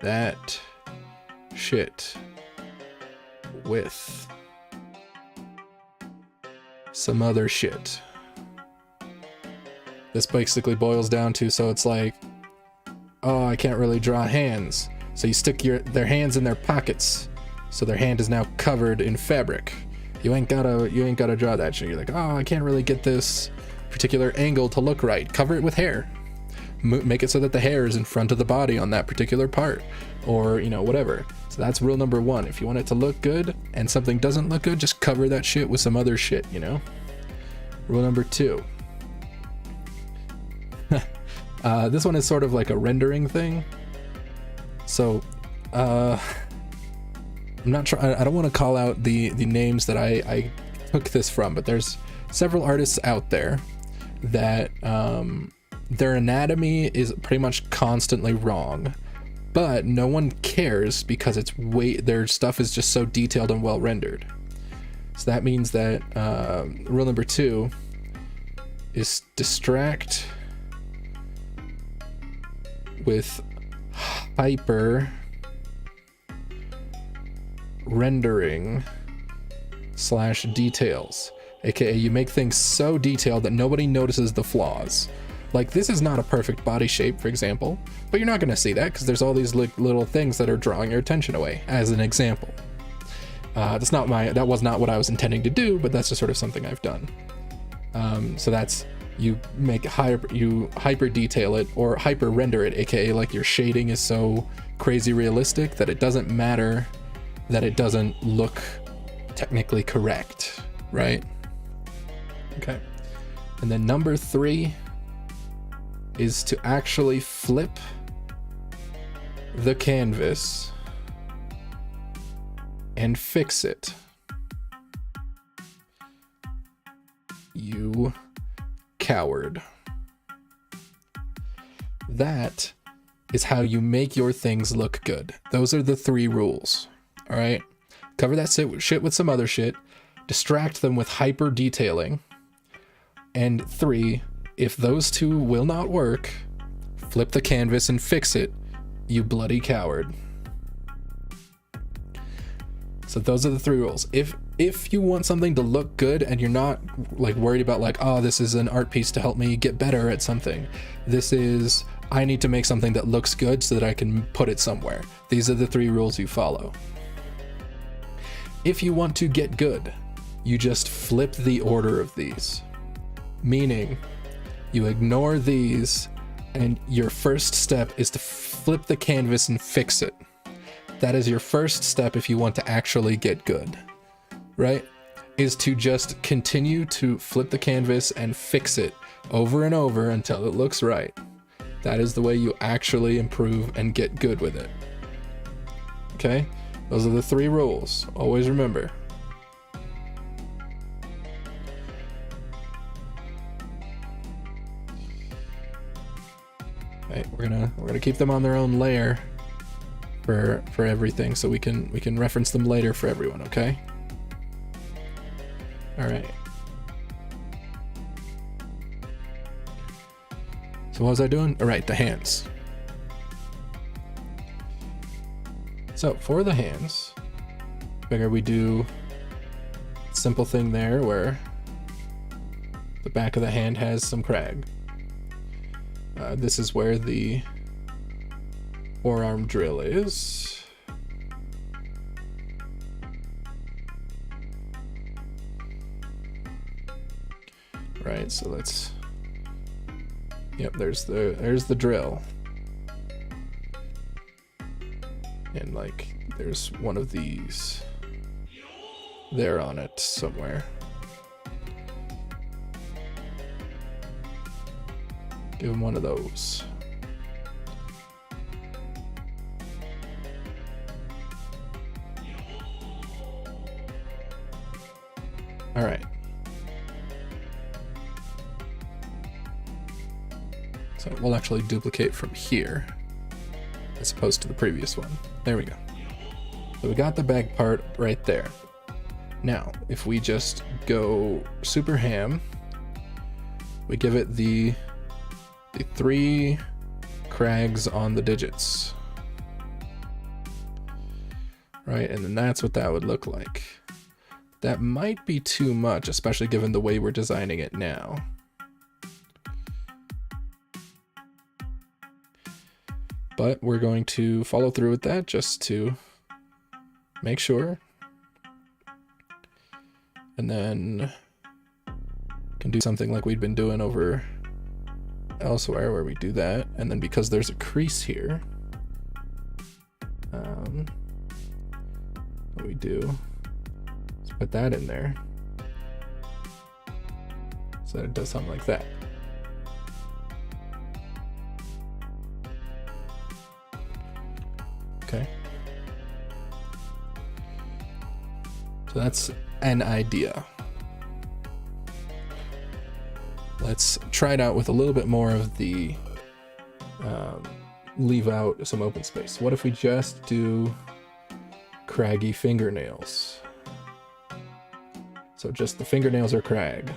that shit with some other shit. This basically boils down to, so it's like, oh, I can't really draw hands. So you stick their hands in their pockets, so their hand is now covered in fabric. You ain't gotta draw that shit. You're like, oh, I can't really get this particular angle to look right. Cover it with hair. Make it so that the hair is in front of the body on that particular part, or whatever. So that's rule number 1. If you want it to look good and something doesn't look good, just cover that shit with some other shit. Rule number 2. This one is sort of like a rendering thing. So, I'm not sure. I don't want to call out the names that I took this from, but there's several artists out there that their anatomy is pretty much constantly wrong, but no one cares because their stuff is just so detailed and well rendered. So that means that rule number 2 is distract with hyper rendering / details, aka you make things so detailed that nobody notices the flaws. Like, this is not a perfect body shape, for example, but you're not going to see that because there's all these little things that are drawing your attention away, as an example. That was not what I was intending to do, but that's just sort of something I've done. So that's, you hyper detail it or hyper render it, aka like your shading is so crazy realistic that it doesn't matter that it doesn't look technically correct, right? Okay. And then number 3 is to actually flip the canvas and fix it. You coward. That is how you make your things look good. Those are the 3 rules. All right? Cover that shit with some other shit. Distract them with hyper detailing. And 3, if those 2 will not work, flip the canvas and fix it, you bloody coward. So those are the 3 rules. If you want something to look good and you're not like worried about like, oh, this is an art piece to help me get better at something. This is, I need to make something that looks good so that I can put it somewhere. These are the 3 rules you follow. If you want to get good, you just flip the order of these. Meaning, you ignore these and your first step is to flip the canvas and fix it. That is your first step if you want to actually get good, right? Is to just continue to flip the canvas and fix it over and over until it looks right. That is the way you actually improve and get good with it. Okay? Those are the 3 rules. Always remember. Right, we're gonna keep them on their own layer for everything, so we can reference them later for everyone, okay? All right. So what was I doing? All right, the hands. So for the hands, figure we do a simple thing there where the back of the hand has some crag. This is where the forearm drill is. Right, so let's Yep, there's the drill. And like, there's one of these there on it somewhere. Give him one of those. All right. So we'll actually duplicate from here as opposed to the previous one. There we go. So we got the bag part right there. Now, if we just go super ham, we give it the 3 crags on the digits. Right, and then that's what that would look like. That might be too much, especially given the way we're designing it now. But we're going to follow through with that just to make sure. And then can do something like we'd been doing over elsewhere where we do that. And then because there's a crease here, what we do is put that in there so that it does something like that. Okay. So that's an idea. Let's try it out with a little bit more of the leave out some open space. What if we just do craggy fingernails? So just the fingernails are crag.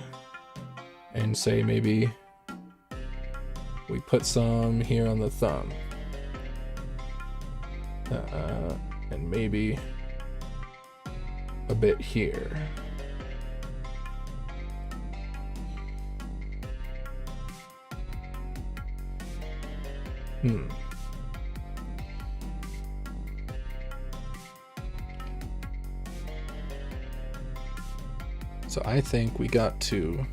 And say maybe we put some here on the thumb. And maybe a bit here. So I think we got to,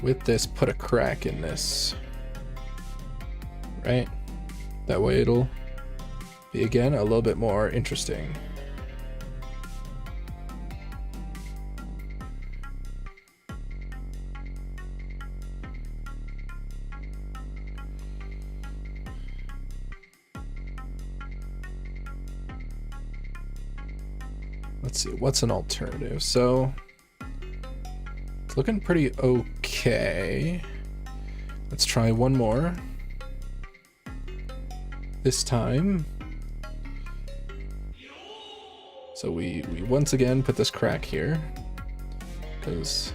with this, put a crack in this, right? That way it'll be, again, a little bit more interesting. Let's see, what's an alternative? So it's looking pretty okay. Let's try one more. This time. So we once again put this crack here because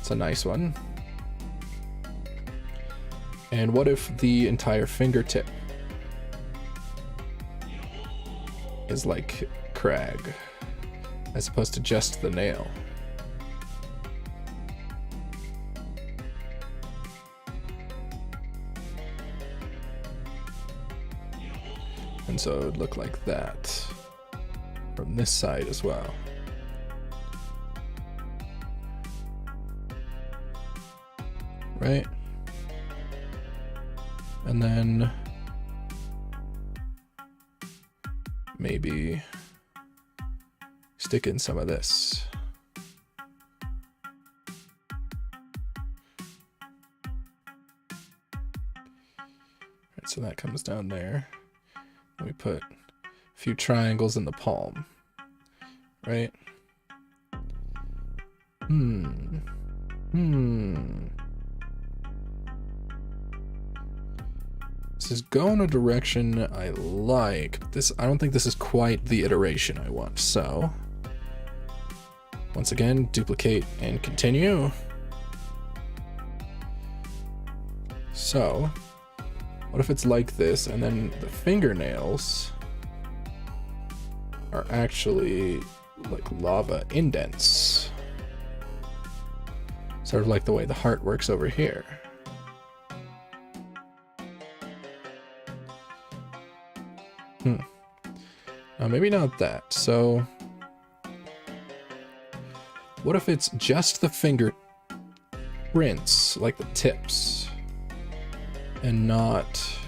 it's a nice one. And what if the entire fingertip is like crag as opposed to just the nail? And so it would look like that from this side as well. Right? And then maybe stick in some of this. Right, so that comes down there. And we put a few triangles in the palm. Right? This is going a direction I like. This, I don't think this is quite the iteration I want. So once again, duplicate and continue. So what if it's like this, and then the fingernails are actually like lava indents? Sort of like the way the heart works over here. Maybe not that. So what if it's just the finger prints, like the tips? and not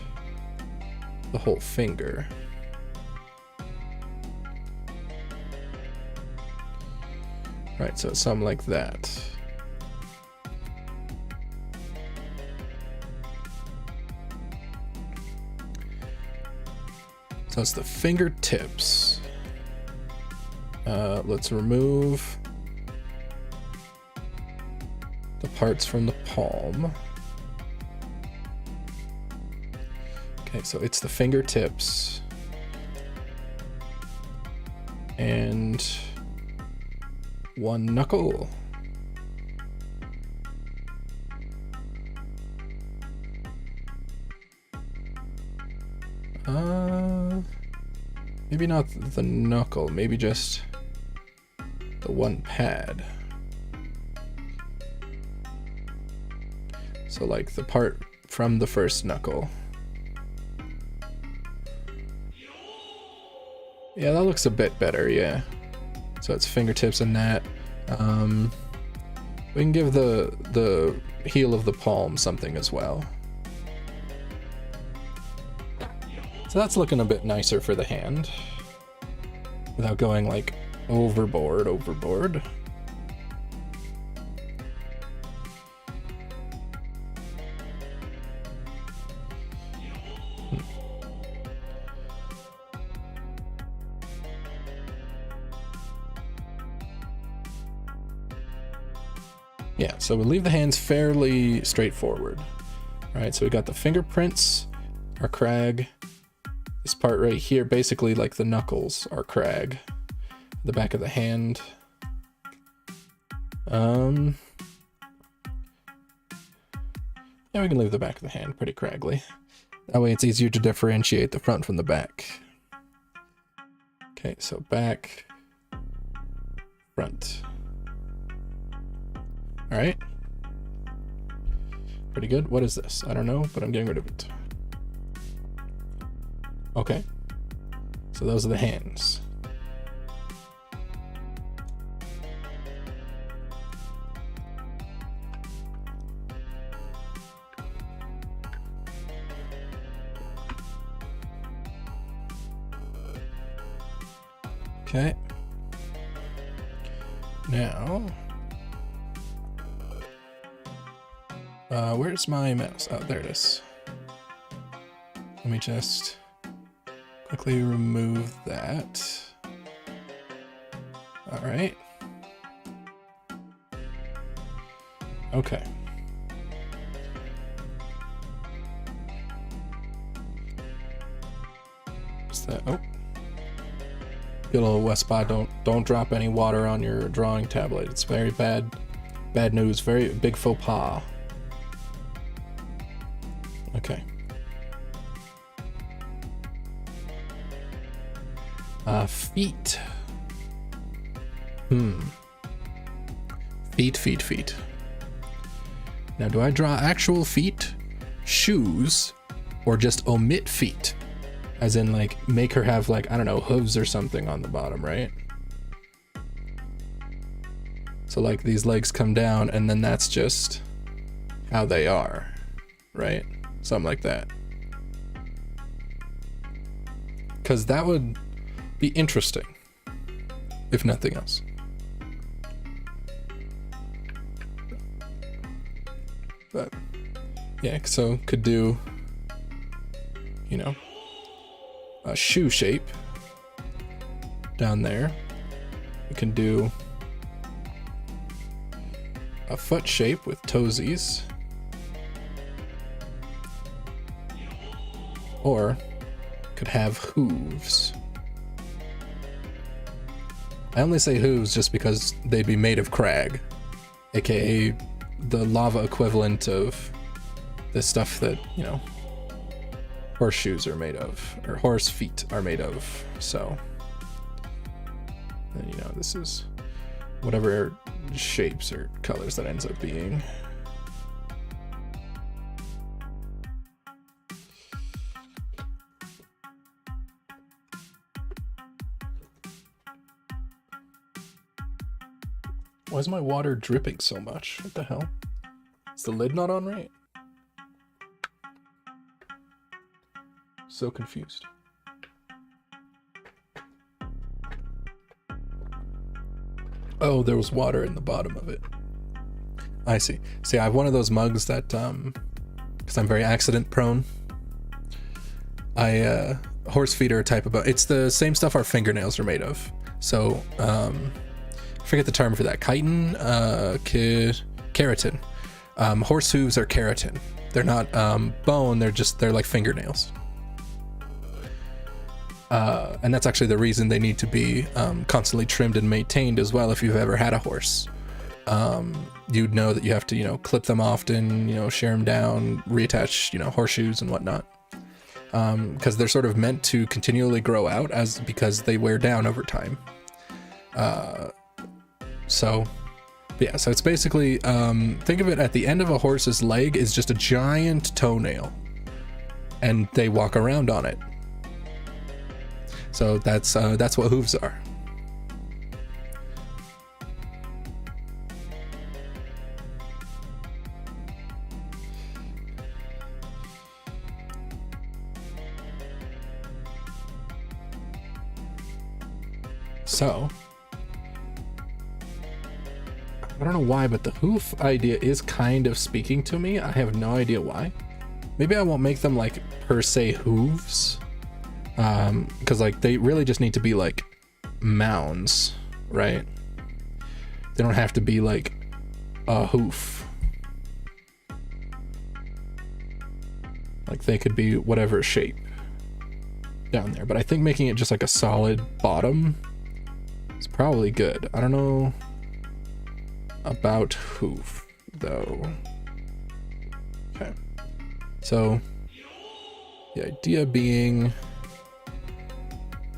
the whole finger. Right, so it's something like that. So it's the fingertips. Let's remove the parts from the palm. Okay, so it's the fingertips. And one knuckle. Maybe not the knuckle, maybe just the one pad. So like the part from the first knuckle. Yeah, that looks a bit better, yeah. So it's fingertips and that. We can give the heel of the palm something as well. So that's looking a bit nicer for the hand, without going like overboard. Yeah, so we leave the hands fairly straightforward. All right, so we got the fingerprints, our crag. This part right here, basically like the knuckles are crag. The back of the hand. Yeah, we can leave the back of the hand pretty craggly. That way it's easier to differentiate the front from the back. Okay, so back, front. All right. Pretty good. What is this? I don't know, but I'm getting rid of it. Okay. So those are the hands. Okay. Now, where's my mouse? Oh, there it is. Let me just quickly remove that. All right. Okay. What's that? Oh. Good old Westbot, don't drop any water on your drawing tablet. It's very bad news, very big faux pas. Okay. Feet. Feet. Now, do I draw actual feet, shoes, or just omit feet? As in, like, make her have, like, I don't know, hooves or something on the bottom, right? So, like, these legs come down, and then that's just how they are, right? Something like that. Because that would be interesting, if nothing else. But, yeah, so could do, you know, a shoe shape down there. We can do a foot shape with toesies. Or could have hooves. I only say hooves just because they'd be made of crag, aka the lava equivalent of the stuff that, you know, horseshoes are made of, or horse feet are made of. So, and, you know, this is whatever shapes or colors that ends up being. Why is my water dripping so much? What the hell? Is the lid not on right? so confused. Oh, there was water in the bottom of it. I see. See, I have one of those mugs that, because I'm very accident prone. Horse feet are a type of, it's the same stuff our fingernails are made of. So, I forget the term for that. Chitin, keratin. Horse hooves are keratin. They're not bone, they're like fingernails. And that's actually the reason they need to be constantly trimmed and maintained as well. If you've ever had a horse, you'd know that you have to, clip them often, shear them down, reattach, horseshoes and whatnot. Because they're sort of meant to continually grow out because they wear down over time. So it's basically, think of it at the end of a horse's leg is just a giant toenail, and they walk around on it. So that's what hooves are. So, I don't know why, but the hoof idea is kind of speaking to me. I have no idea why. Maybe I won't make them like per se hooves. Because like they really just need to be like mounds, right? They don't have to be like a hoof. Like they could be whatever shape down there, but I think making it just like a solid bottom is probably good. I don't know about hoof though. Okay, so the idea being,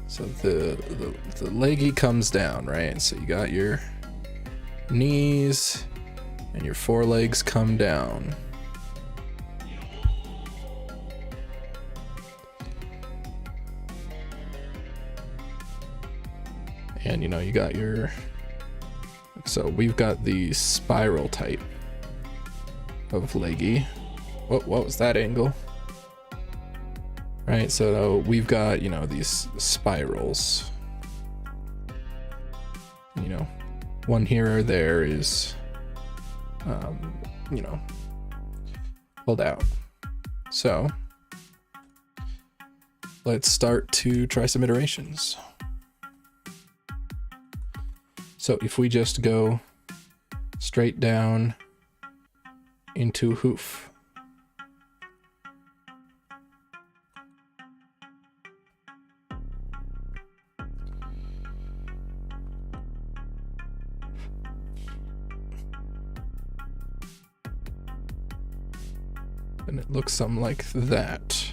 so the leggy comes down, right? So you got your knees and your forelegs come down. And you got your, so we've got the spiral type of leggy. What was that angle? Right, so we've got, these spirals. One here or there is, pulled out. So let's start to try some iterations. So if we just go straight down into hoof. And it looks something like that.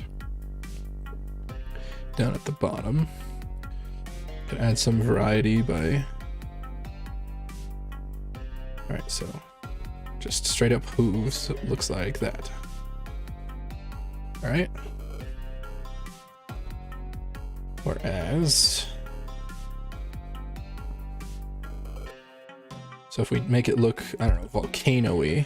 Down at the bottom. Can add some variety by... Alright, so just straight up hooves, it looks like that. Alright. Whereas... So if we make it look, I don't know, volcano-y.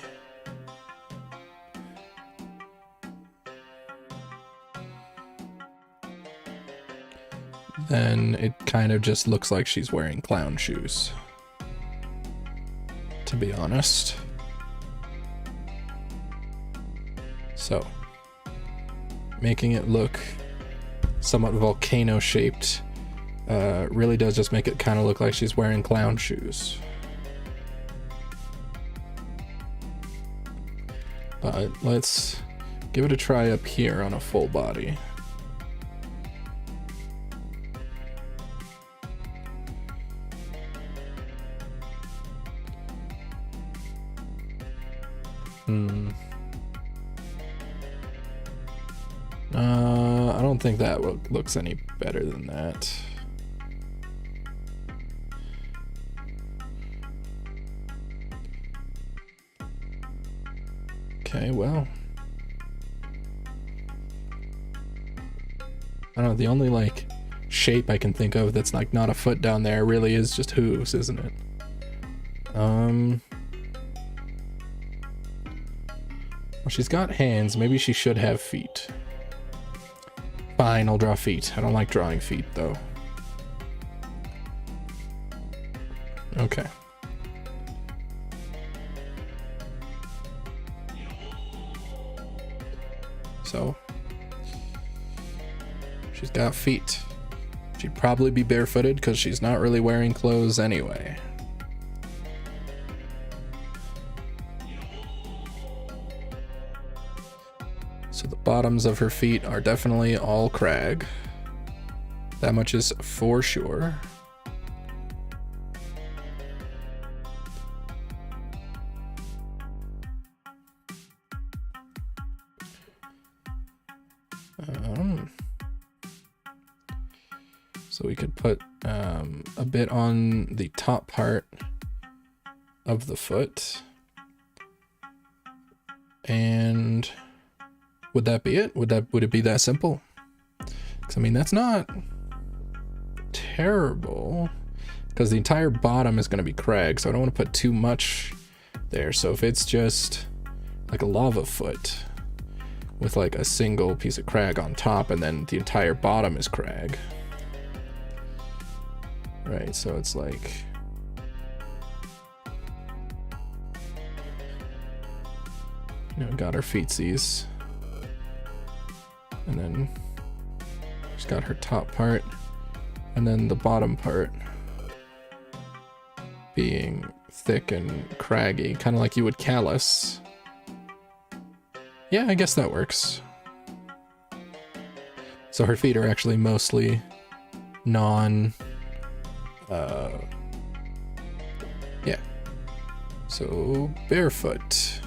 Then it kind of just looks like she's wearing clown shoes, to be honest. So, making it look somewhat volcano shaped really does just make it kind of look like she's wearing clown shoes. But let's give it a try up here on a full body. I don't think that looks any better than that. Okay, well. I don't know, the only like shape I can think of that's like not a foot down there really is just hooves, isn't it? Well, she's got hands, maybe she should have feet. Fine, I'll draw feet. I don't like drawing feet, though. Okay. So, she's got feet. She'd probably be barefooted because she's not really wearing clothes anyway. So the bottoms of her feet are definitely all crag. That much is for sure. So we could put a bit on the top part of the foot. And would that be it? Would it be that simple? Because I mean, that's not terrible, because the entire bottom is going to be crag, so I don't want to put too much there. So if it's just like a lava foot with like a single piece of crag on top, and then the entire bottom is crag. Right, so it's like, you know, got her feetsies, and then she's got her top part, and then the bottom part being thick and craggy, kind of like you would callus. Yeah, I guess that works. So her feet are actually mostly yeah. So barefoot.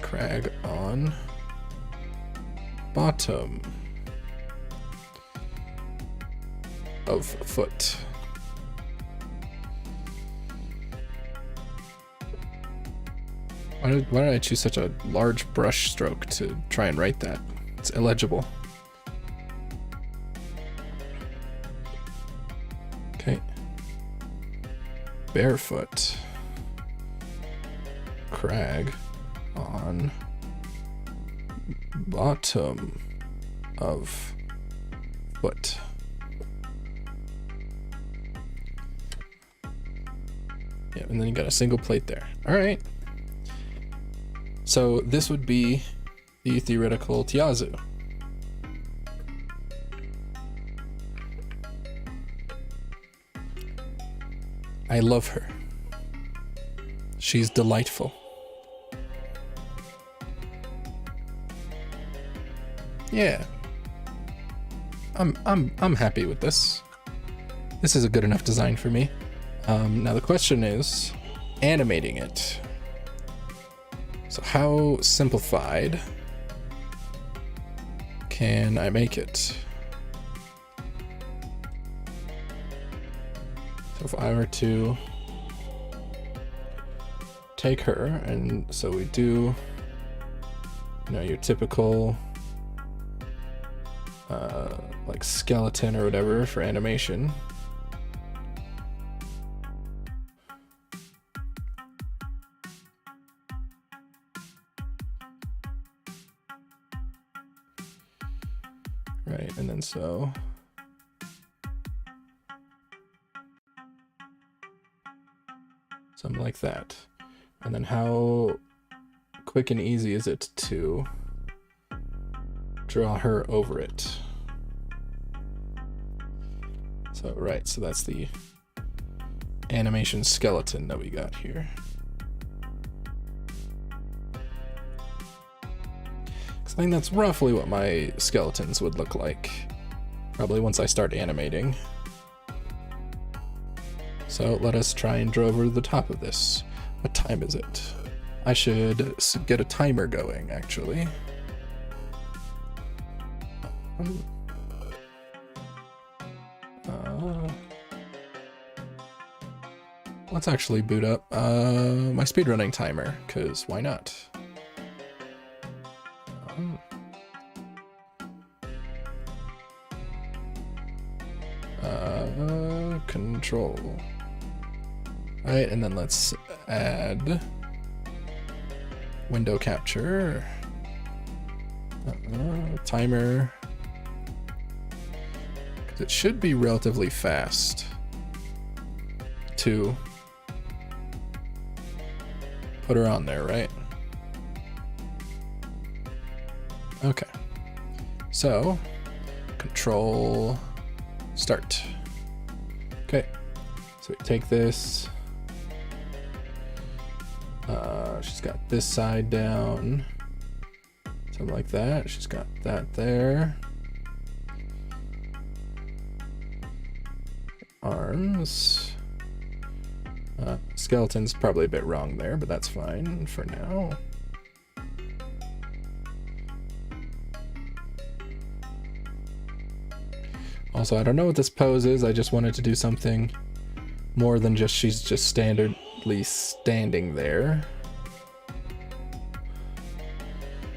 Crag on bottom of foot. Why did I choose such a large brush stroke to try and write that? It's illegible. Okay. Barefoot. Crag on bottom of foot. Yeah, and then you got a single plate there. All right. So this would be the theoretical Tiazu. I love her. She's delightful. Yeah. I'm happy with this. This is a good enough design for me. Now the question is animating it. So how simplified can I make it? So if I were to take her, and so we do, you know, your typical like skeleton or whatever for animation. Right, and then so something like that. And then how quick and easy is it to draw her over it? So, right, so that's the animation skeleton that we got here. I think that's roughly what my skeletons would look like, probably once I start animating. So let us try and draw over the top of this. What time is it? I should get a timer going, actually. Let's actually boot up my speedrunning timer, because why not? Control. All right, and then let's add window capture. Timer. Because it should be relatively fast to put her on there, right? Okay. So, control start. Okay. So we take this. She's got this side down. Something like that. She's got that there. Arms. Skeleton's probably a bit wrong there, but that's fine for now. Also, I don't know what this pose is. I just wanted to do something more than just she's just standardly standing there.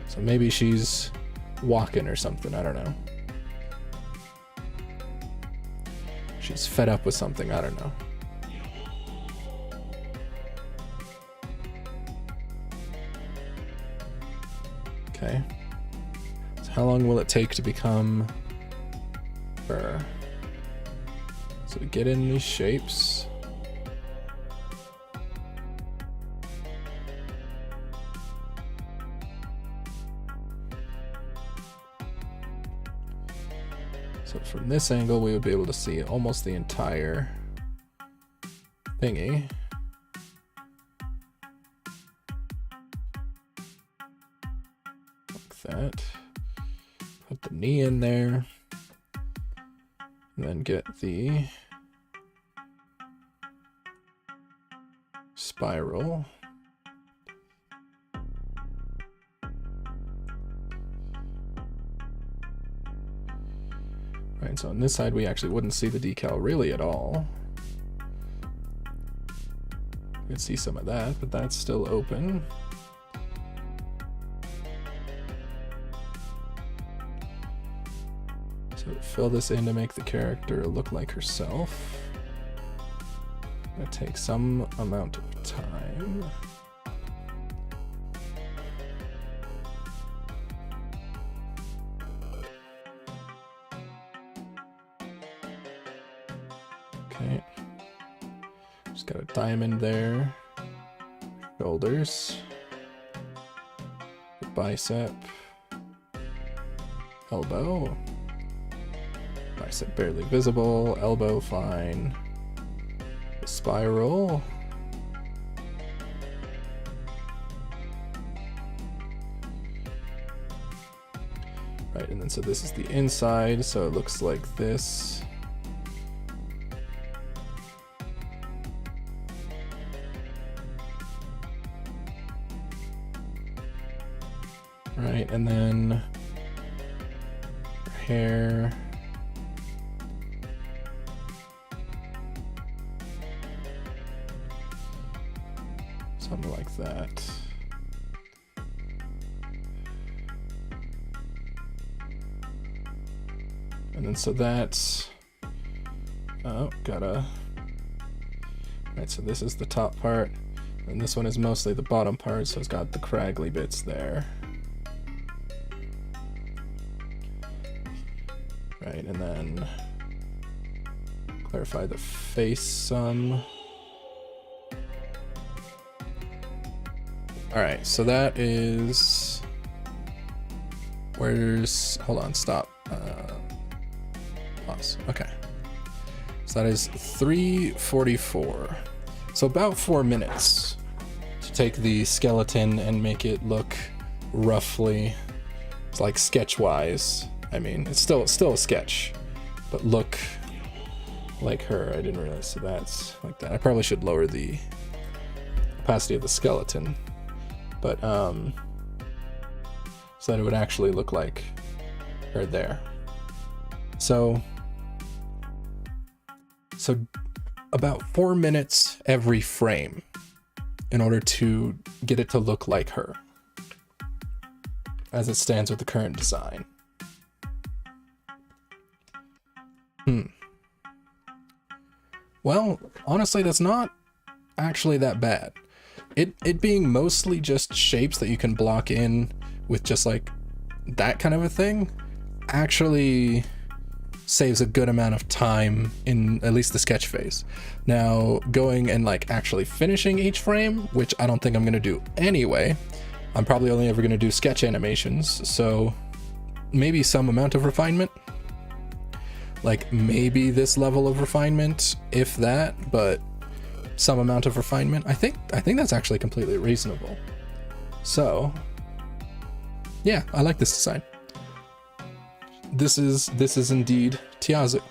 So maybe she's walking or something. I don't know. She's fed up with something. I don't know. Okay. So how long will it take to become her? So we get in these shapes. So from this angle, we would be able to see almost the entire thingy. Like that. Put the knee in there. And then get the spiral. Right, so on this side we actually wouldn't see the decal really at all. You can see some of that, but that's still open. So fill this in to make the character look like herself. That takes some amount of time. Okay. Just got a diamond there. Shoulders. The bicep. Elbow. Bicep barely visible, elbow fine. The spiral. Right, and then so this is the inside, so it looks like this. Right, and then hair. Something like that. And then so that's, oh, gotta, right, so this is the top part, and this one is mostly the bottom part, so it's got the craggly bits there. Right, and then clarify the face some. Alright, so that is, where's, hold on, stop, pause, okay. So that is 3:44. So about 4 minutes to take the skeleton and make it look roughly, it's like sketch-wise. I mean, it's still a sketch, but look like her. I didn't realize, so that's like that. I probably should lower the opacity of the skeleton. But so that it would actually look like her there. So about 4 minutes every frame in order to get it to look like her as it stands with the current design. Well, honestly, that's not actually that bad. It being mostly just shapes that you can block in with just like that kind of a thing actually saves a good amount of time in at least the sketch phase. Now, going and like actually finishing each frame, which I don't think I'm gonna do anyway, I'm probably only ever gonna do sketch animations, so maybe some amount of refinement, like maybe this level of refinement, if that, but some amount of refinement. I think that's actually completely reasonable. So yeah, I like this design. This is indeed Tiazu.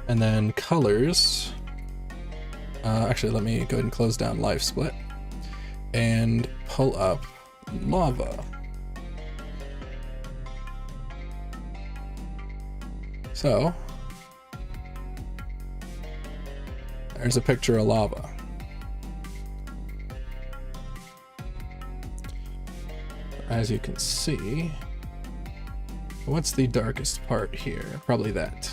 And then colors. Actually, let me go ahead and close down Live Split and pull up Lava. So there's a picture of lava. As you can see, what's the darkest part here? Probably that.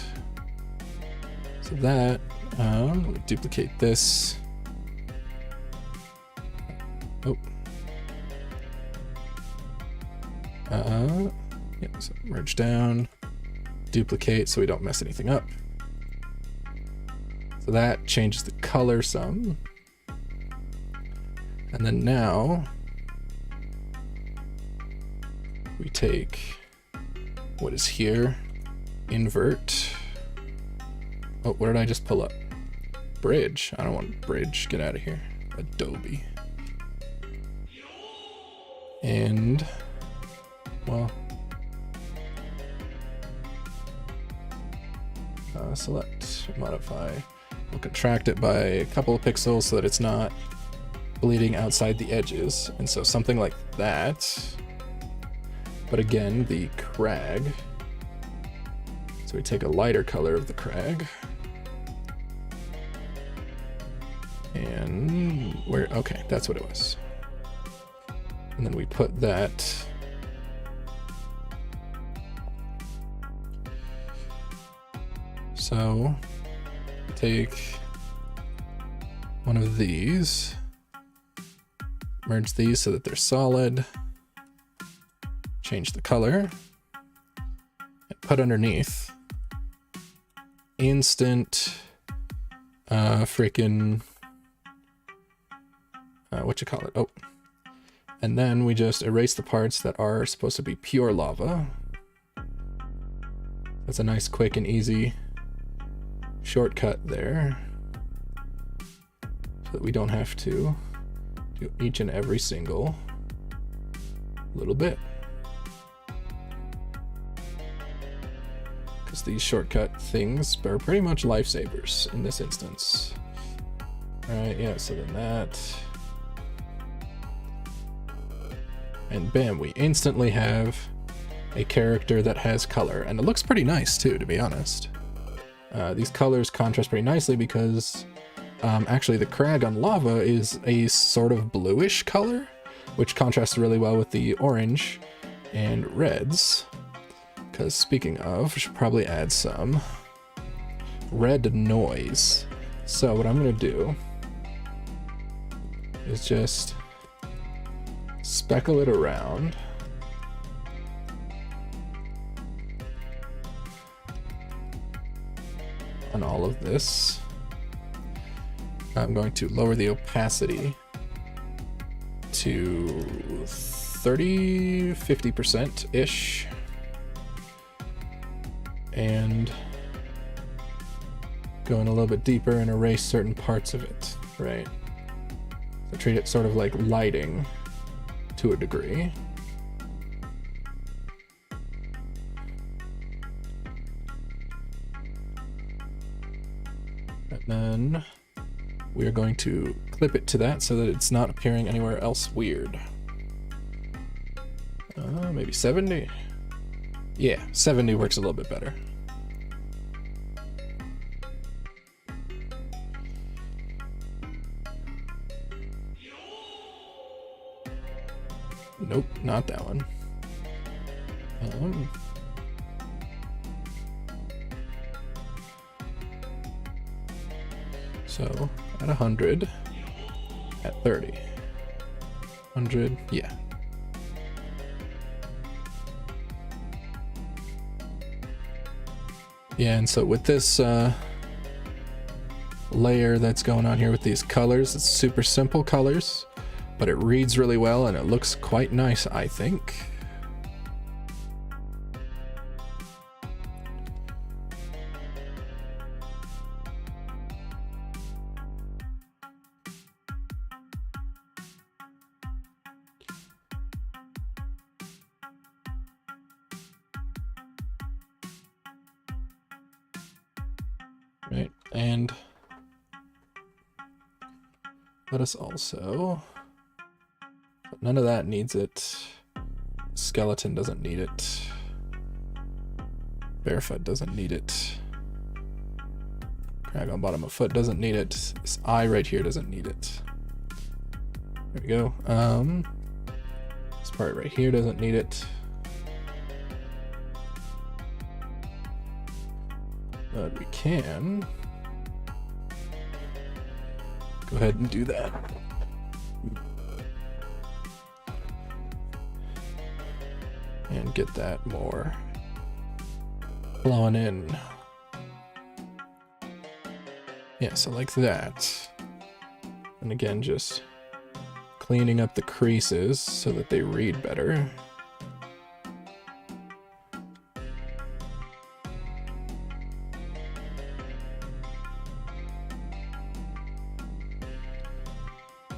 So that, let me duplicate this. Oh. Yeah, so merge down, duplicate so we don't mess anything up. So that changes the color some. And then now we take what is here, invert. Oh, what did I just pull up? Bridge. I don't want bridge. Get out of here. Adobe. And, well, select, modify. We'll contract it by a couple of pixels so that it's not bleeding outside the edges. And so something like that. But again, the crag. So we take a lighter color of the crag. And where, okay, that's what it was. And then we put that so take one of these, merge these so that they're solid, change the color, and put underneath instant freaking what you call it? Oh, and then we just erase the parts that are supposed to be pure lava. That's a nice, quick, and easy shortcut there, so that we don't have to do each and every single little bit, because these shortcut things are pretty much lifesavers in this instance. All right, yeah, so then that, and bam, we instantly have a character that has color, and it looks pretty nice too, to be honest. These colors contrast pretty nicely because actually the crag on lava is a sort of bluish color, which contrasts really well with the orange and reds. Because speaking of, we should probably add some red noise. So what I'm gonna do is just speckle it around. On all of this. I'm going to lower the opacity to 50% and go in a little bit deeper and erase certain parts of it, right? So treat it sort of like lighting to a degree. And then we are going to clip it to that so that it's not appearing anywhere else weird. Maybe 70? Yeah, 70 works a little bit better. Nope, not that one. So at 100, at 30, 100, yeah. Yeah, and so with this layer that's going on here with these colors, it's super simple colors, but it reads really well and it looks quite nice, I think. Right, and let us also, none of that needs it. Skeleton doesn't need it. Barefoot doesn't need it. Crag on bottom of foot doesn't need it. This eye right here doesn't need it. There we go. This part right here doesn't need it. But we can go ahead and do that. And get that more flowing in. Yeah, so like that. And again, just cleaning up the creases so that they read better.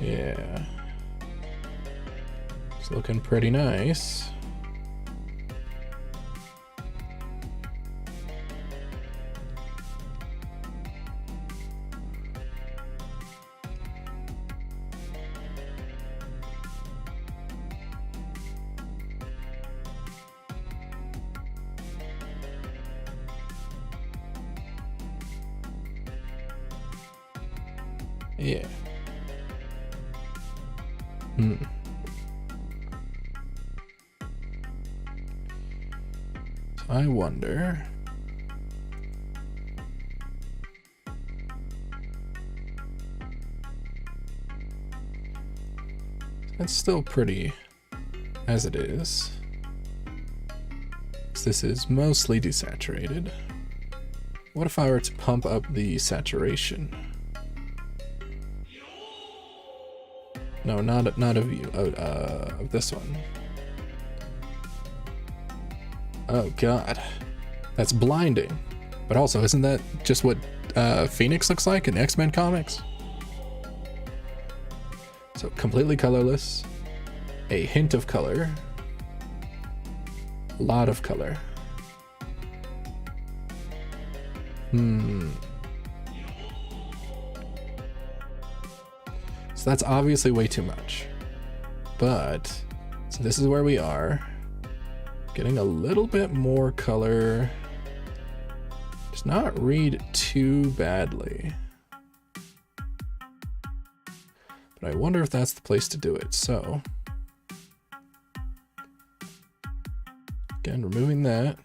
Yeah, it's looking pretty nice. Yeah. So I wonder. It's still pretty as it is. This is mostly desaturated. What if I were to pump up the saturation? No, not of you, of this one. Oh god, that's blinding. But also, isn't that just what Phoenix looks like in X-Men comics? So completely colorless, a hint of color, a lot of color. So that's obviously way too much. But, so this is where we are. Getting a little bit more color. Does not read too badly. But I wonder if that's the place to do it. So, again, removing that.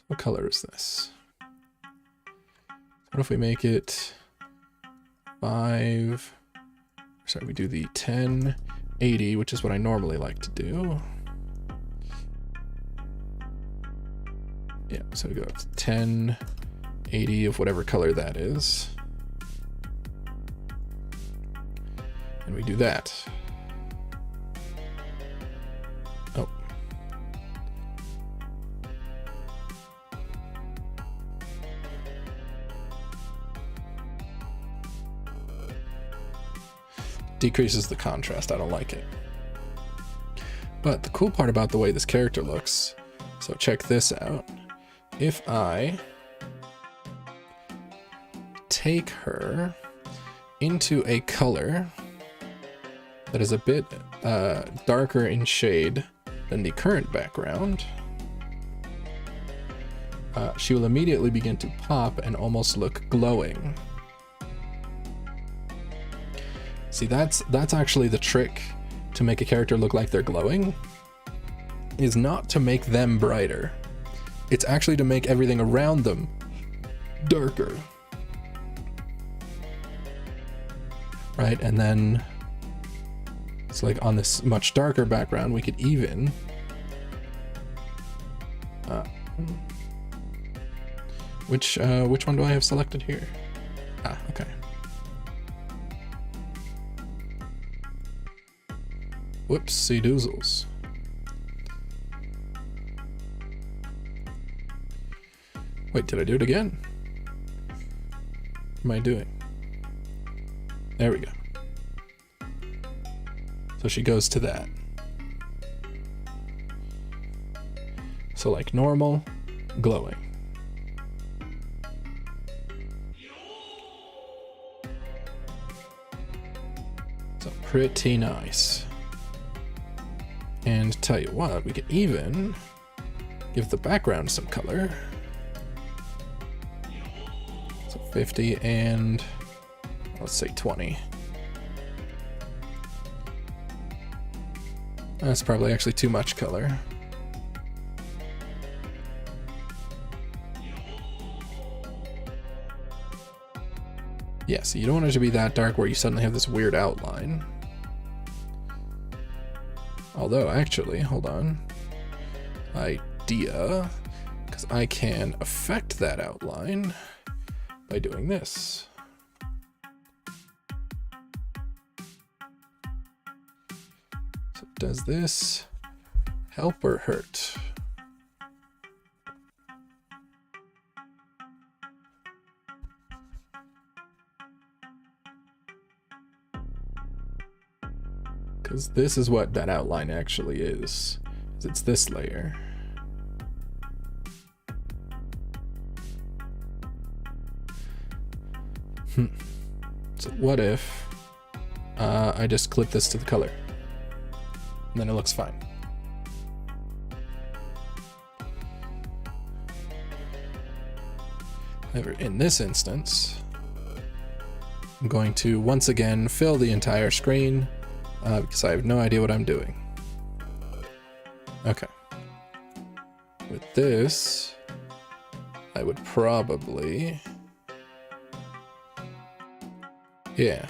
What color is this? What if we make it 5, sorry, we do the 1080, which is what I normally like to do. Yeah, so we go to 1080 of whatever color that is. And we do that. Oh. Decreases the contrast. I don't like it. But the cool part about the way this character looks, so check this out. If I take her into a color that is a bit darker in shade than the current background, she will immediately begin to pop and almost look glowing. See, that's actually the trick to make a character look like they're glowing, is not to make them brighter. It's actually to make everything around them darker. right? And then it's like on this much darker background, we could even which one do I have selected here? Ah, okay. Whoopsie doozles. Wait, did I do it again? What am I doing? There we go. So she goes to that. So like normal, glowing. So pretty nice. And tell you what, we can even give the background some color. So 50 and let's say 20. That's probably actually too much color. Yeah, so you don't want it to be that dark where you suddenly have this weird outline. Although, actually, hold on. Idea, because I can affect that outline by doing this. So does this help or hurt? Because this is what that outline actually is. It's this layer. So what if I just clip this to the color? And then it looks fine. However, in this instance, I'm going to once again fill the entire screen because I have no idea what I'm doing. Okay. With this, I would probably... Yeah.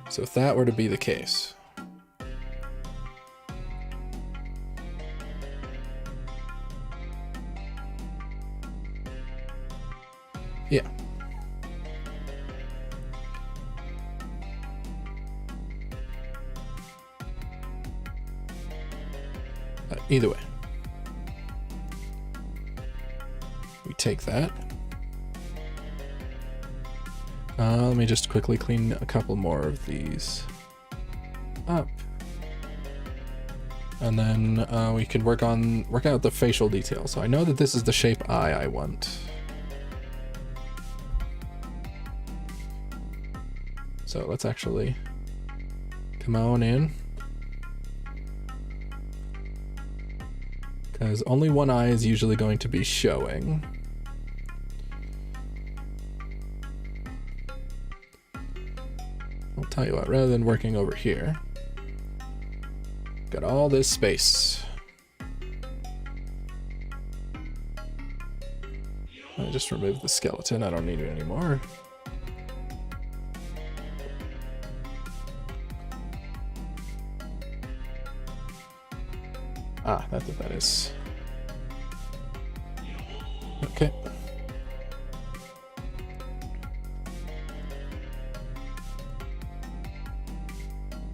So if that were to be the case... Yeah. Either way. We take that. Let me just quickly clean a couple more of these up. And then we can work out the facial detail. So I know that this is the shape I want. So let's actually come on in. Because only one eye is usually going to be showing. I'll tell you what, rather than working over here, got all this space. I just removed the skeleton, I don't need it anymore. Ah, that's what that is. Okay.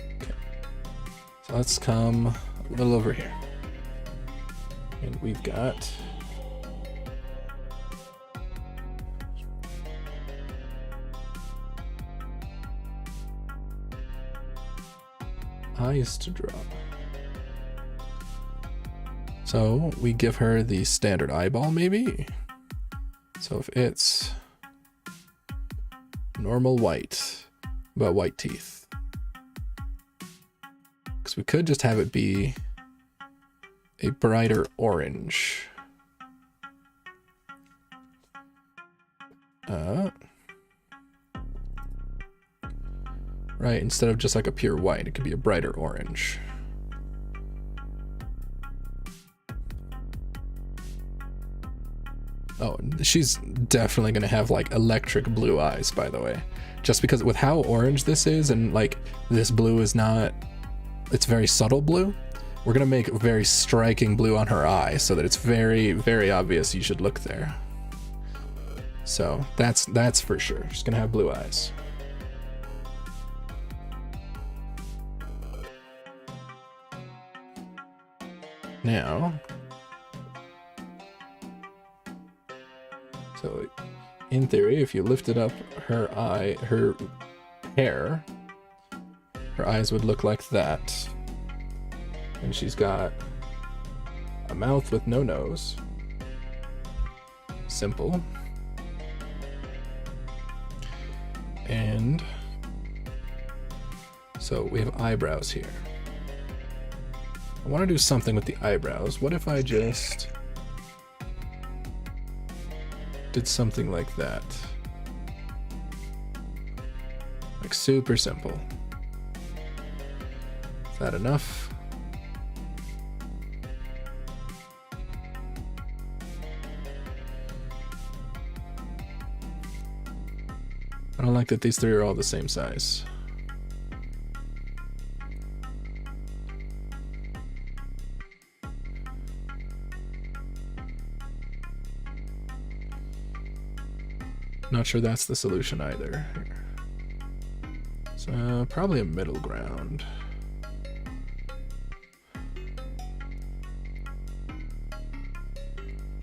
Okay. So let's come a little over here. And we've got eyes to draw. So we give her the standard eyeball, maybe? So if it's normal white, but white teeth. Because we could just have it be a brighter orange. Right, instead of just like a pure white, it could be a brighter orange. Oh, she's definitely gonna have like electric blue eyes, by the way. Just because with how orange this is, and like this blue is not, it's very subtle blue. We're gonna make very striking blue on her eye so that it's very, very obvious you should look there. So that's for sure. She's gonna have blue eyes. Now, so in theory, if you lifted up her eye, her hair, her eyes would look like that. And she's got a mouth with no nose. Simple. And so we have eyebrows here. I want to do something with the eyebrows. What if I just did something like that? Like super simple. Is that enough? I don't like that these three are all the same size. Not sure that's the solution either. So probably a middle ground.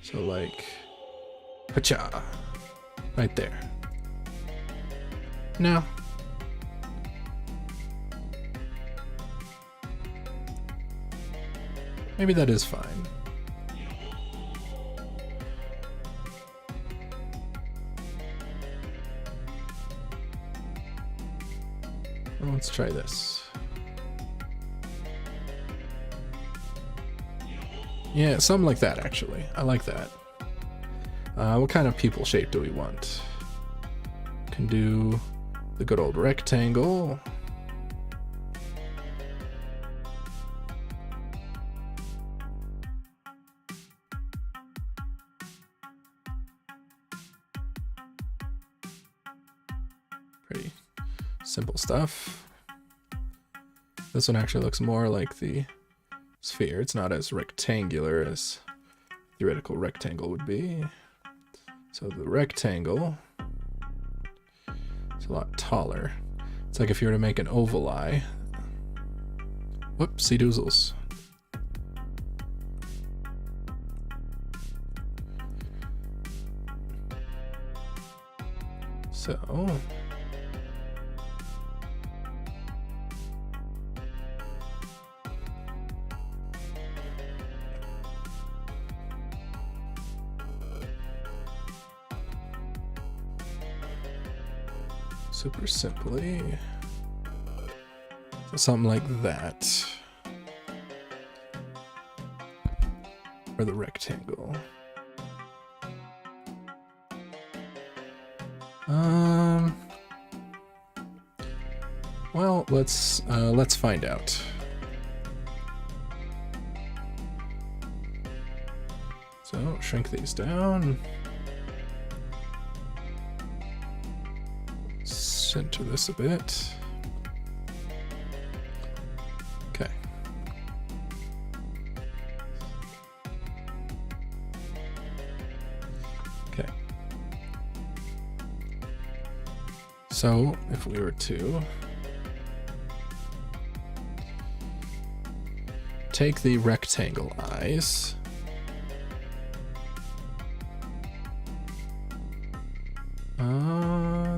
So like, pacha, right there. No. Maybe that is fine. Well, let's try this. Yeah, something like that actually. I like that. What kind of pupil shape do we want? Can do the good old rectangle. Pretty simple stuff. This one actually looks more like the sphere. It's not as rectangular as theoretical rectangle would be. So the rectangle is a lot taller. It's like if you were to make an oval eye. Whoopsie doozles. So super simply, so something like that for the rectangle. Well, let's find out. So shrink these down. Center this a bit. Okay. Okay. So if we were to take the rectangle eyes,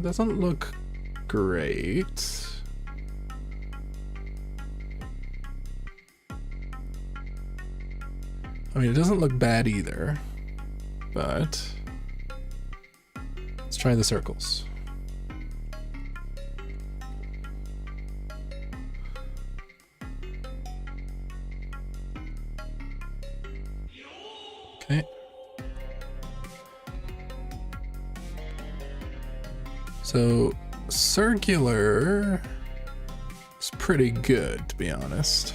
doesn't look great. I mean, it doesn't look bad either, but let's try the circles. Okay. So circular is pretty good, to be honest.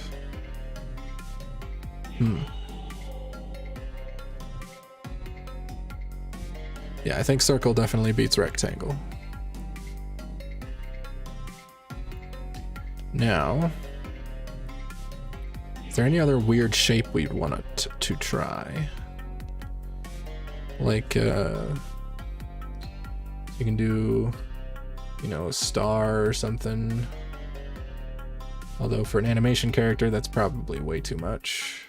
Yeah, I think circle definitely beats rectangle. Now, is there any other weird shape we'd want to try? Like, you can do, you know, a star or something. Although for an animation character, that's probably way too much.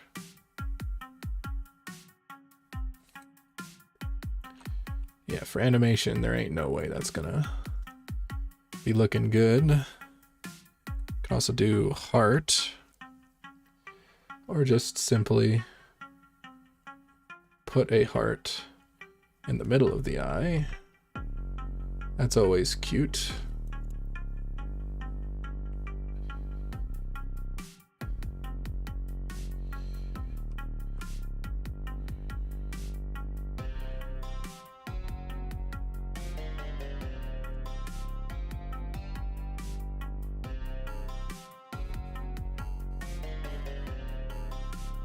Yeah, for animation, there ain't no way that's gonna be looking good. Can also do heart, or just simply put a heart in the middle of the eye. That's always cute.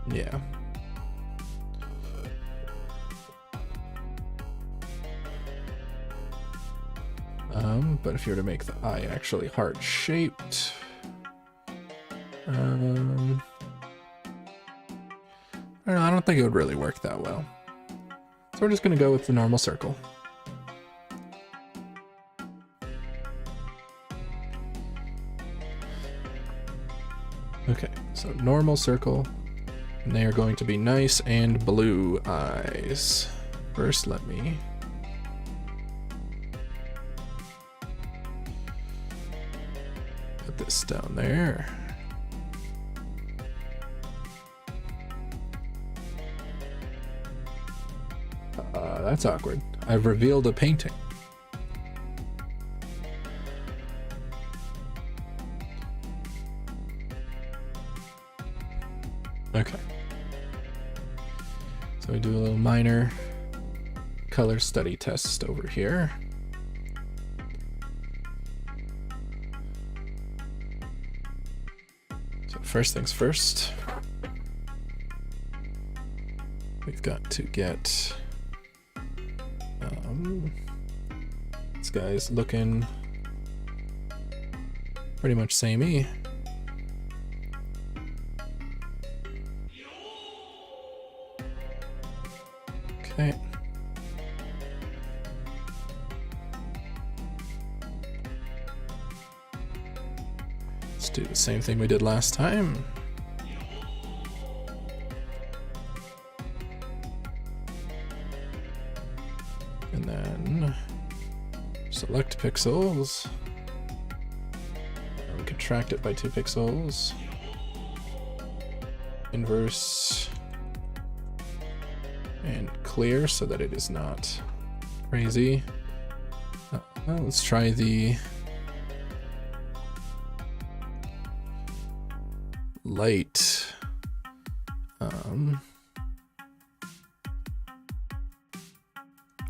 Yeah. But if you were to make the eye actually heart-shaped, I don't know, I don't think it would really work that well. So we're just gonna go with the normal circle. Okay, so normal circle, and they are going to be nice and blue eyes. First, let me put this down there. That's awkward. I've revealed a painting. Okay. So we do a little minor color study test over here. So first things first, we've got to get this guy's looking pretty much samey. Okay. Let's do the same thing we did last time. And then select pixels. We contract it by 2 pixels. Inverse. And clear so that it is not crazy. Well, let's try the light. There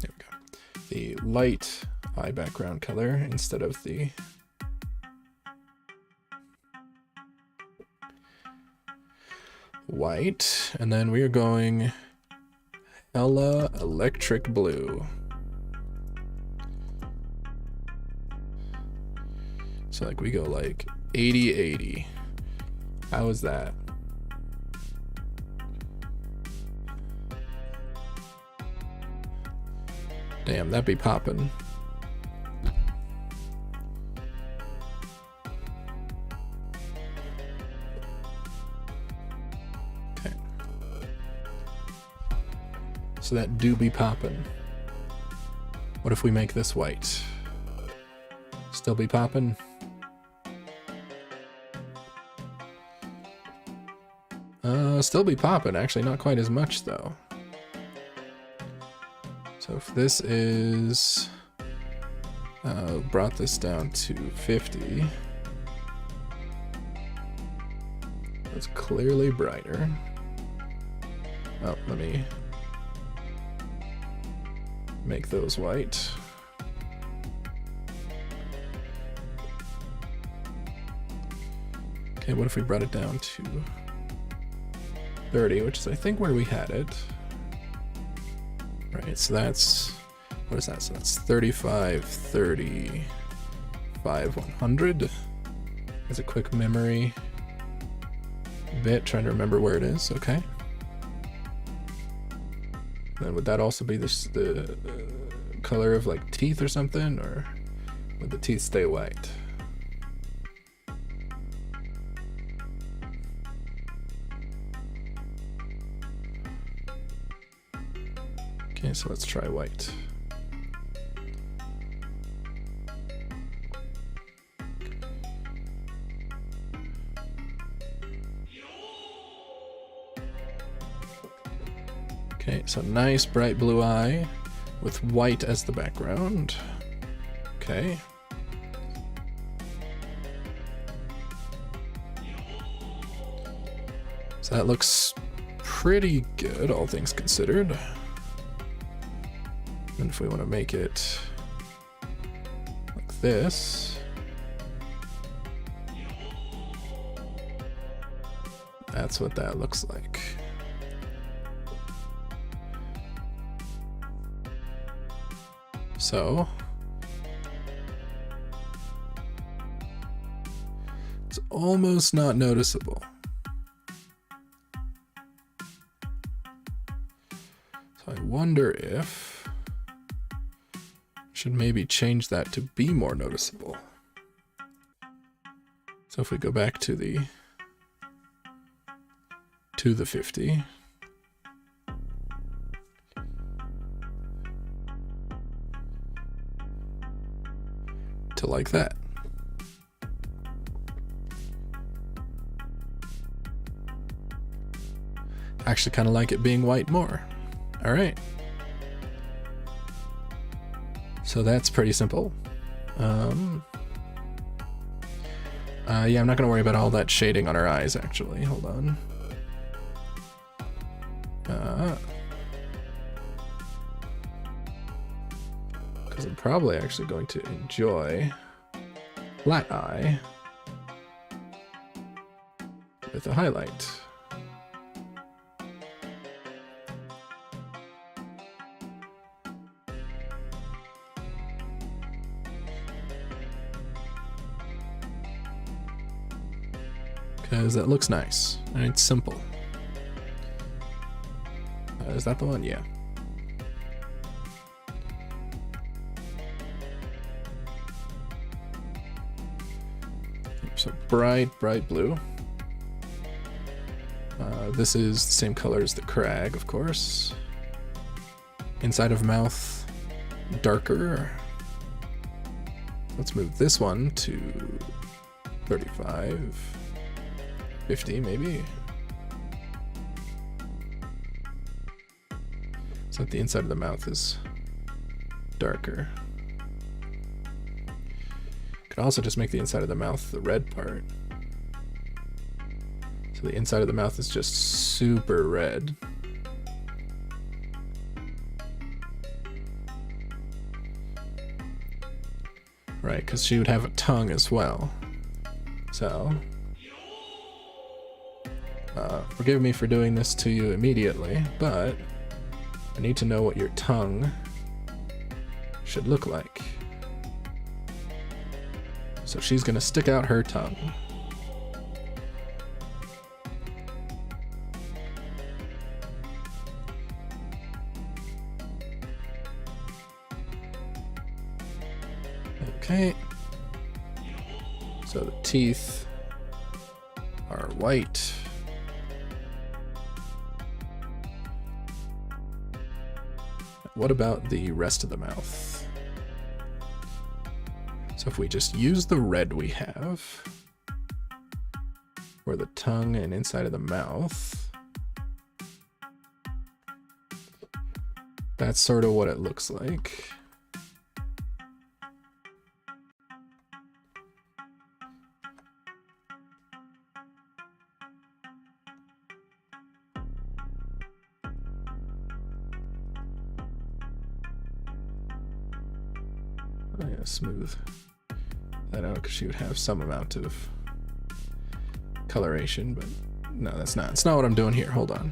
we go. The light eye background color instead of the white. And then we are going hella electric blue. So like we go like 80-80. How is that? Damn, that'd be poppin'. Okay. So that do be poppin'. What if we make this white? Still be poppin'? Still be poppin', actually not quite as much though. So if this is, brought this down to 50, that's clearly brighter. Oh, let me make those white. Okay, what if we brought it down to 30, which is I think where we had it. Right, so that's What is that? So that's 35, 35, 100. As a quick memory bit, trying to remember where it is. Okay. Then would that also be the color of like teeth or something, or would the teeth stay white? Okay, so let's try white. Okay, so nice bright blue eye with white as the background. Okay. So that looks pretty good, all things considered. And if we want to make it like this, that's what that looks like. So it's almost not noticeable. So I wonder if I should maybe change that to be more noticeable. So if we go back to the 50. To like that. I actually kind of like it being white more. All right. So that's pretty simple. Yeah, I'm not gonna worry about all that shading on her eyes actually. Hold on. Because I'm probably actually going to enjoy flat eye with a highlight. Because that looks nice and it's simple. Is that the one? Yeah. So bright blue. This is the same color as the crag, of course. Inside of mouth, darker. Let's move this one to 35, 50 maybe. So that the inside of the mouth is darker. Could also just make the inside of the mouth the red part. So the inside of the mouth is just super red. Right, because she would have a tongue as well. So, forgive me for doing this to you immediately, but I need to know what your tongue should look like. So she's gonna stick out her tongue. Okay. So the teeth are white. What about the rest of the mouth? So if we just use the red we have for the tongue and inside of the mouth, that's sort of what it looks like. I'm gonna smooth that out because she would have some amount of coloration, but no, that's not. It's not what I'm doing here. Hold on.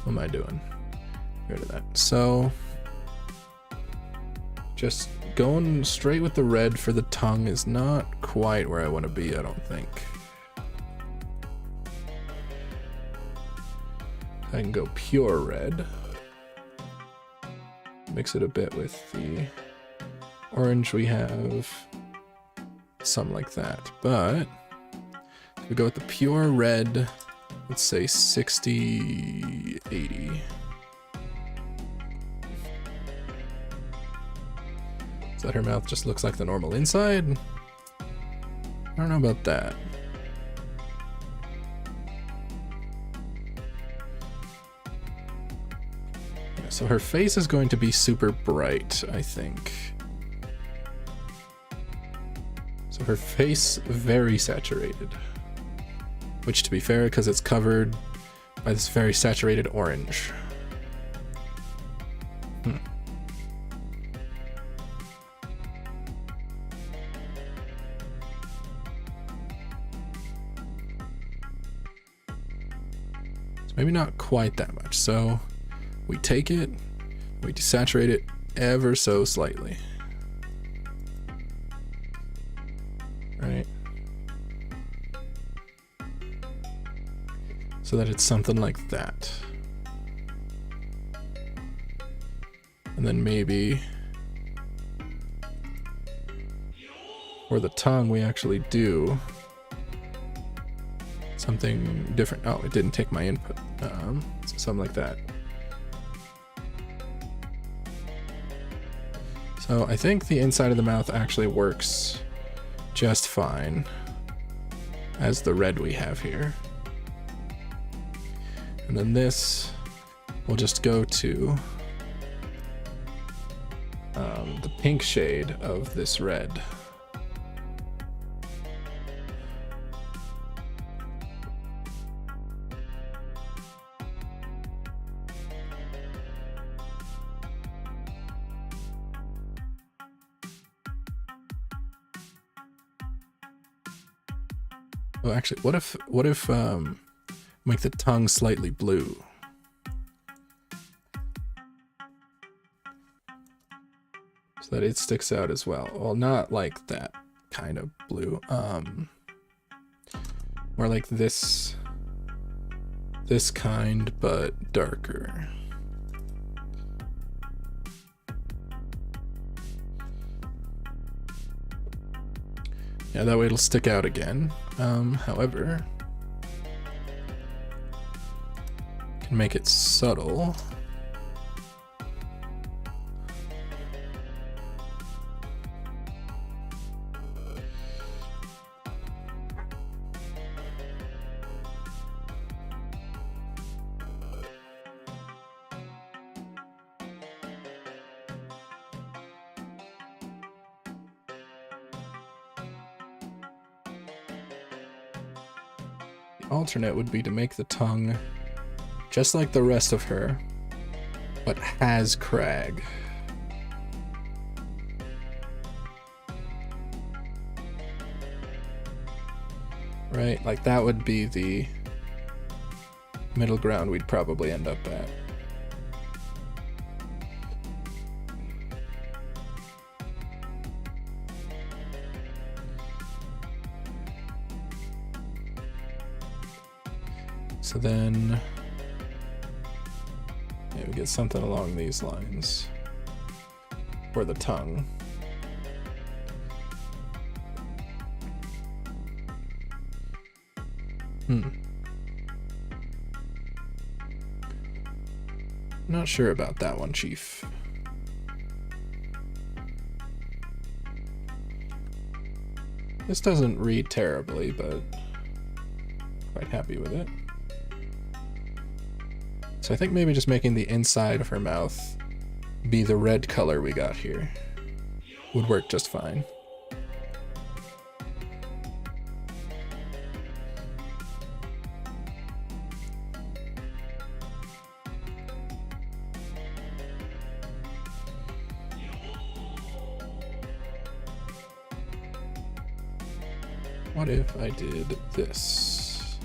What am I doing? rid of that. So just going straight with the red for the tongue is not quite where I want to be, I don't think. I can go pure red. Mix it a bit with the orange we have. Something like that. But if we go with the pure red, let's say 60, 80. So that her mouth just looks like the normal inside. I don't know about that. Yeah, so her face is going to be super bright, I think. So her face, very saturated. Which, to be fair, because it's covered by this very saturated orange. Maybe not quite that much. So we take it, we desaturate it ever so slightly. Right? So that it's something like that. And then maybe for the tongue we actually do something different. Oh, it didn't take my input. So something like that. So I think the inside of the mouth actually works just fine as the red we have here. And then this, we'll just go to the pink shade of this red. Oh, actually, what if make the tongue slightly blue? So that it sticks out as well. Well, not like that kind of blue. More like this kind, but darker. Yeah, that way it'll stick out again. However, can make it subtle. Alternate would be to make the tongue just like the rest of her, but has crag. Right, like that would be the middle ground we'd probably end up at. So then, yeah, we get something along these lines for the tongue. Not sure about that one, Chief. This doesn't read terribly, but quite happy with it. So I think maybe just making the inside of her mouth be the red color we got here would work just fine. What if I did this?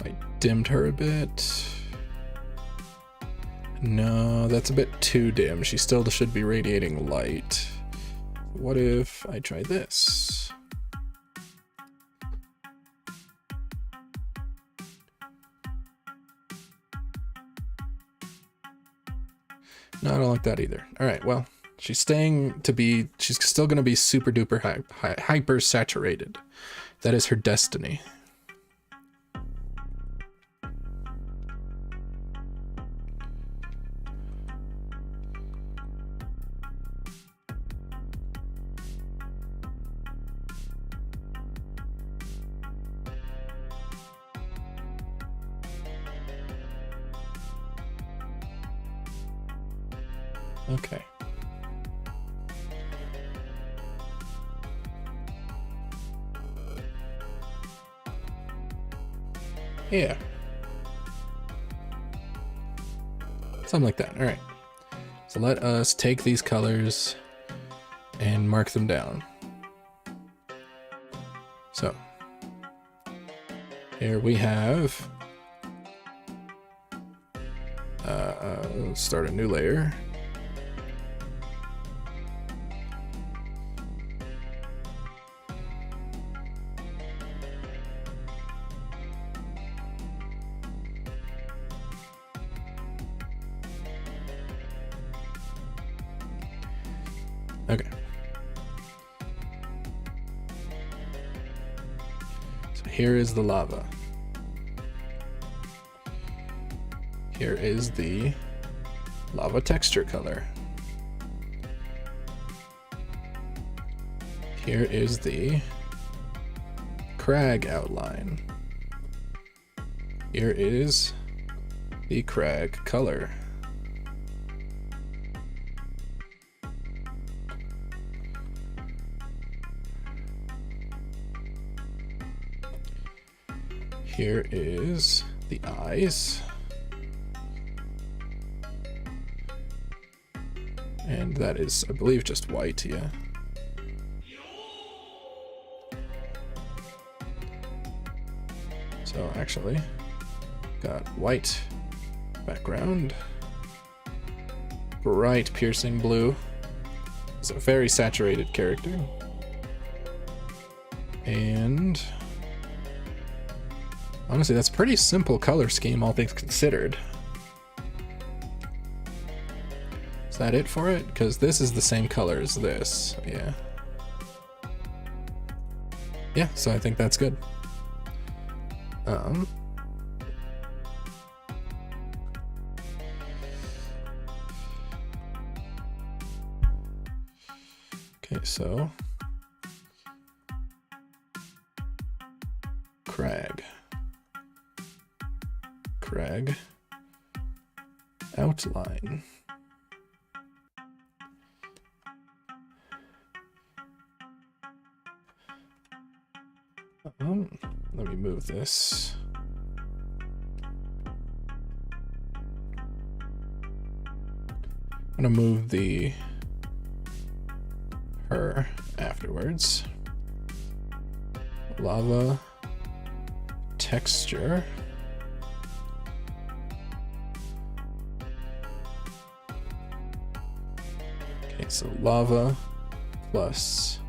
I dimmed her a bit. No, that's a bit too dim. She still should be radiating light. What if I try this? No, I don't like that either. All right, well, she's still going to be super duper hyper saturated. That is her destiny. Okay. Yeah. Something like that. All right. So let us take these colors and mark them down. So here we have, let's start a new layer. Okay. So here is the lava. Here is the lava texture color. Here is the crag outline. Here is the crag color. Here is the eyes. And that is, I believe, just white, yeah. So actually, got white background, bright piercing blue. It's a very saturated character. And honestly, that's a pretty simple color scheme, all things considered. Is that it for it? Because this is the same color as this, yeah. Yeah, so I think that's good. Okay, so crag outline. Let me move this. I'm gonna move her afterwards. Lava texture. Okay, so lava plus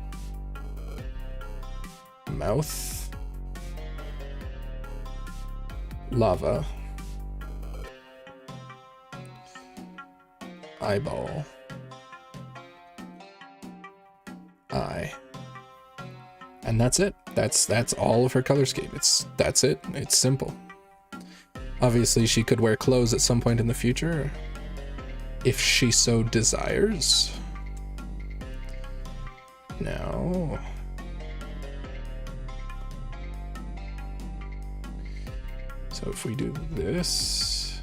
mouth, lava, eyeball, eye, and that's it. That's all of her color scheme. That's it. It's simple. Obviously, she could wear clothes at some point in the future, if she so desires. Now, so if we do this,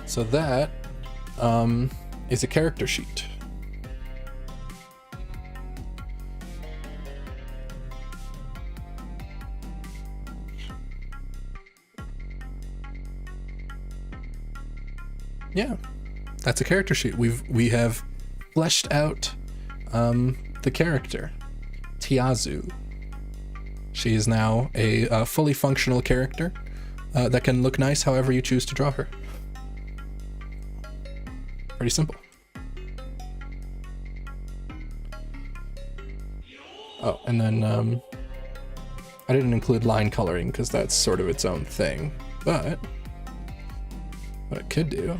so that is a character sheet. yeah, that's a character sheet. We have fleshed out the character, Tiazu. She is now a fully functional character that can look nice however you choose to draw her. Pretty simple. Oh, and then I didn't include line coloring because that's sort of its own thing, but what I could do,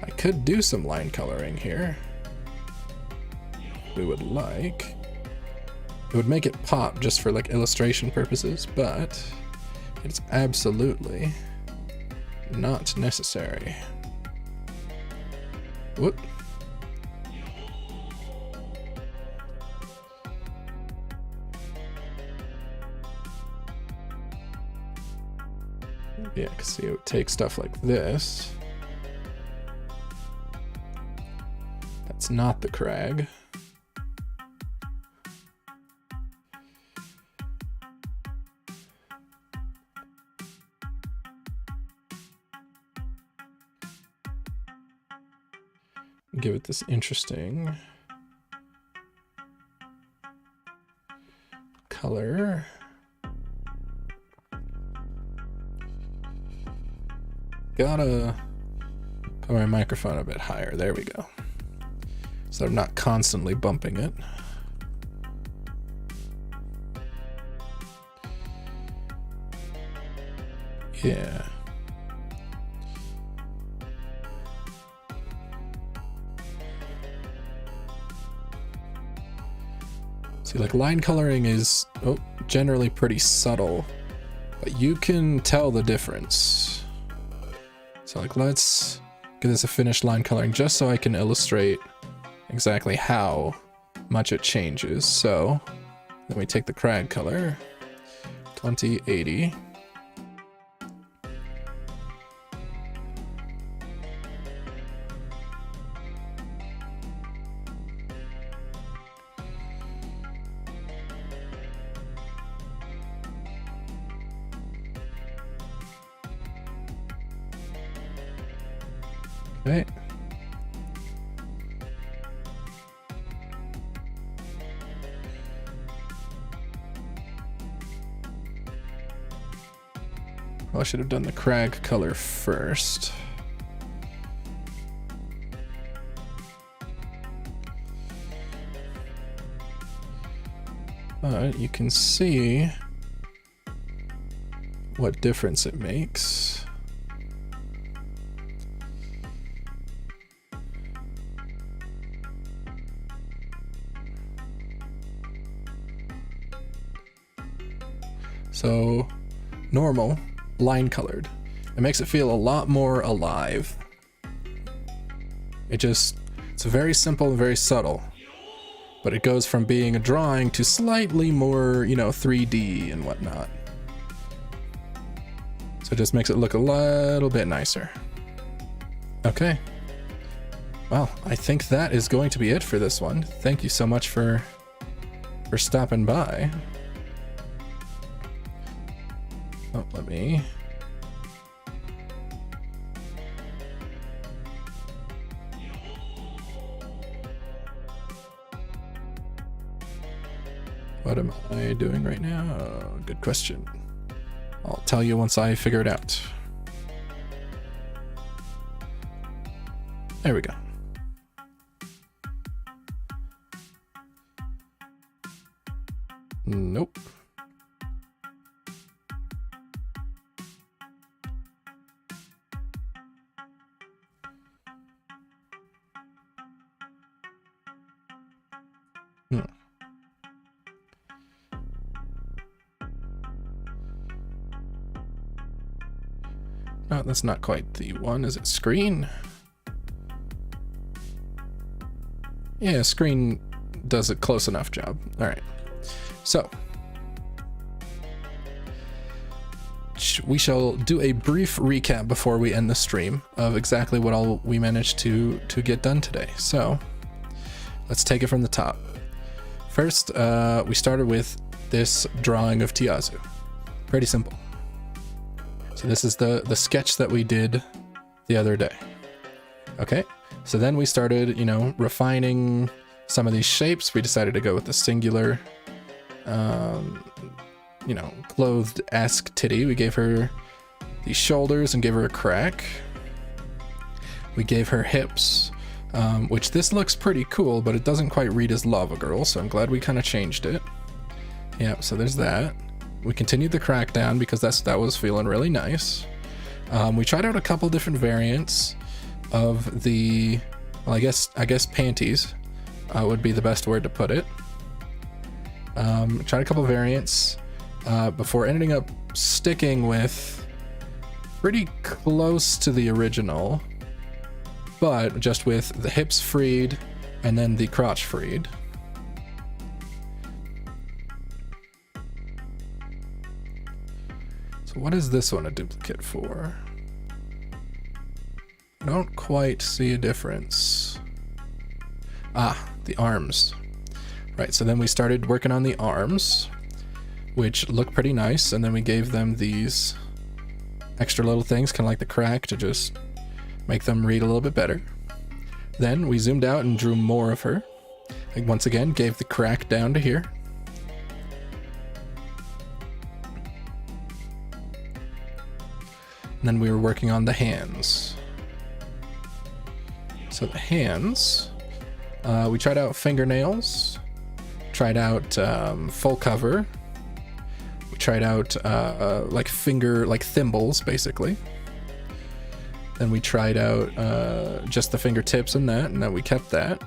I could do some line coloring here. We would like. It would make it pop just for like illustration purposes, but it's absolutely not necessary. Whoop. Yeah, because see, it would take stuff like this. That's not the crag. Give it this interesting color. Gotta put my microphone a bit higher. There we go. So I'm not constantly bumping it. Yeah. See, like line coloring is generally pretty subtle, but you can tell the difference. So like, let's give this a finished line coloring just so I can illustrate exactly how much it changes. So then we take the crag color, 2080. Okay. Well, I should have done the crag color first. But you can see what difference it makes. So normal, line colored. It makes it feel a lot more alive. It's very simple and very subtle, but it goes from being a drawing to slightly more, 3D and whatnot. So it just makes it look a little bit nicer. Okay. Well, I think that is going to be it for this one. Thank you so much for stopping by. Oh, let me. What am I doing right now? Good question. I'll tell you once I figure it out. There we go. Nope. No, that's not quite the one. Is it screen? Yeah, screen does a close enough job. All right. So we shall do a brief recap before we end the stream of exactly what all we managed to get done today. So let's take it from the top. First, we started with this drawing of Tiazu. Pretty simple. So this is the sketch that we did the other day. Okay, so then we started, you know, refining some of these shapes. We decided to go with the singular, you know, clothed-esque titty. We gave her these shoulders and gave her a crack. We gave her hips, which this looks pretty cool, but it doesn't quite read as lava girl, so I'm glad we kind of changed it. Yeah, so there's that. We continued the crack down because that was feeling really nice. We tried out a couple different variants of the, well, I guess panties would be the best word to put it. Tried a couple variants before ending up sticking with pretty close to the original, but just with the hips freed and then the crotch freed. So what is this one a duplicate for? I don't quite see a difference. Ah, the arms. Right, so then we started working on the arms, which look pretty nice, and then we gave them these extra little things, kind of like the crack, to just make them read a little bit better. Then we zoomed out and drew more of her. And once again, gave the crack down to here. And then we were working on the hands. So the hands, we tried out fingernails, tried out full cover. We tried out like thimbles, basically. Then we tried out just the fingertips and then we kept that.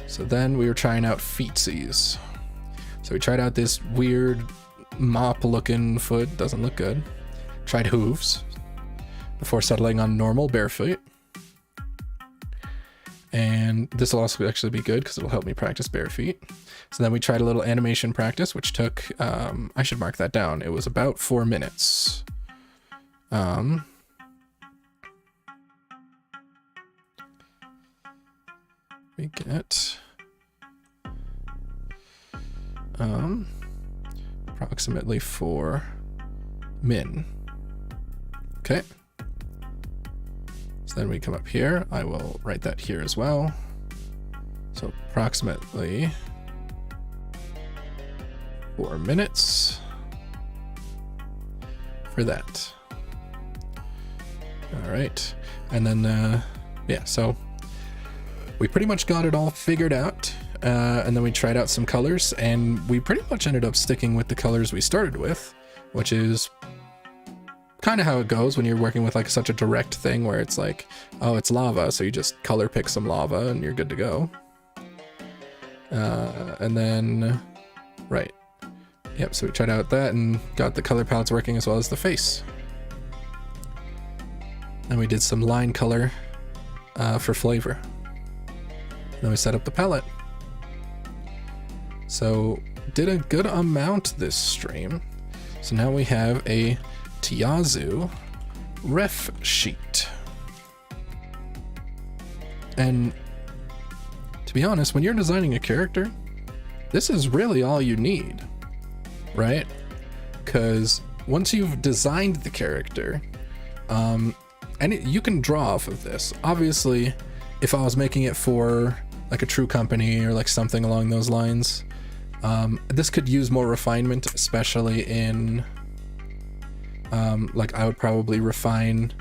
So then we were trying out feetsies. So we tried out this weird mop-looking foot, doesn't look good. Tried hooves before settling on normal bare feet. And this will also actually be good because it will help me practice bare feet. So then we tried a little animation practice, which took, I should mark that down. It was about 4 minutes. We get approximately 4 min. Okay. So then we come up here. I will write that here as well. So approximately 4 minutes for that. All right. And then, yeah, so we pretty much got it all figured out. And then we tried out some colors, and we pretty much ended up sticking with the colors we started with, which is kind of how it goes when you're working with like such a direct thing where it's like, oh, it's lava, so you just color pick some lava and you're good to go. And then, right. Yep, so we tried out that and got the color palettes working as well as the face. Then we did some line color for flavor. Then we set up the palette. So did a good amount this stream. So now we have a Tiazu ref sheet. And to be honest, when you're designing a character, this is really all you need, right? Because once you've designed the character, you can draw off of this. Obviously, if I was making it for like a true company or like something along those lines, this could use more refinement, especially in like I would probably refine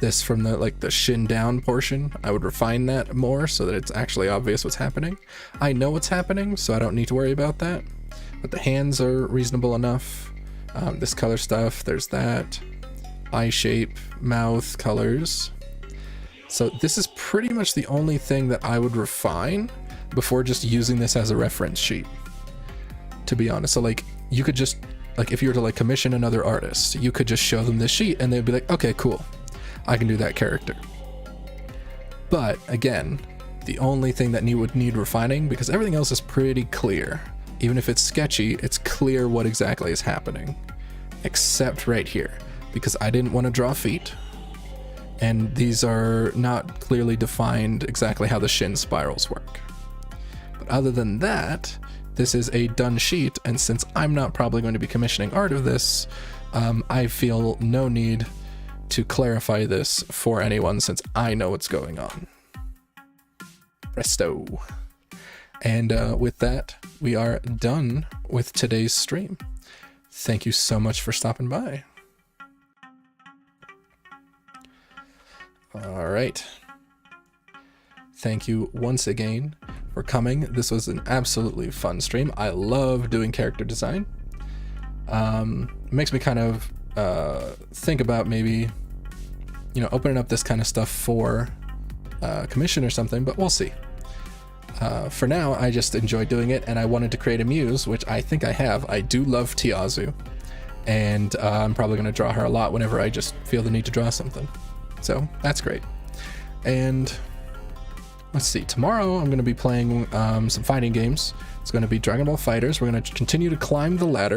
this from the shin down portion. I would refine that more so that it's actually obvious what's happening. I know what's happening, so I don't need to worry about that. But the hands are reasonable enough. This color stuff, there's that. Eye shape, mouth colors. So this is pretty much the only thing that I would refine before just using this as a reference sheet, to be honest. So like you could just, like if you were to like commission another artist, you could just show them this sheet and they'd be like, okay, cool, I can do that character. But again, the only thing that would need refining, because everything else is pretty clear. Even if it's sketchy, it's clear what exactly is happening, except right here, because I didn't want to draw feet. And these are not clearly defined exactly how the shin spirals work. But other than that, this is a done sheet, and since I'm not probably going to be commissioning art of this, I feel no need to clarify this for anyone since I know what's going on. Presto. And with that, we are done with today's stream. Thank you so much for stopping by. All right. Thank you once again for coming. This was an absolutely fun stream. I love doing character design. It makes me kind of think about maybe, opening up this kind of stuff for commission or something, but we'll see. For now, I just enjoy doing it, and I wanted to create a muse, which I think I have. I do love Tiazu, and I'm probably going to draw her a lot whenever I just feel the need to draw something. So that's great. And let's see, tomorrow I'm going to be playing some fighting games. It's going to be Dragon Ball FighterZ. We're going to continue to climb the ladder.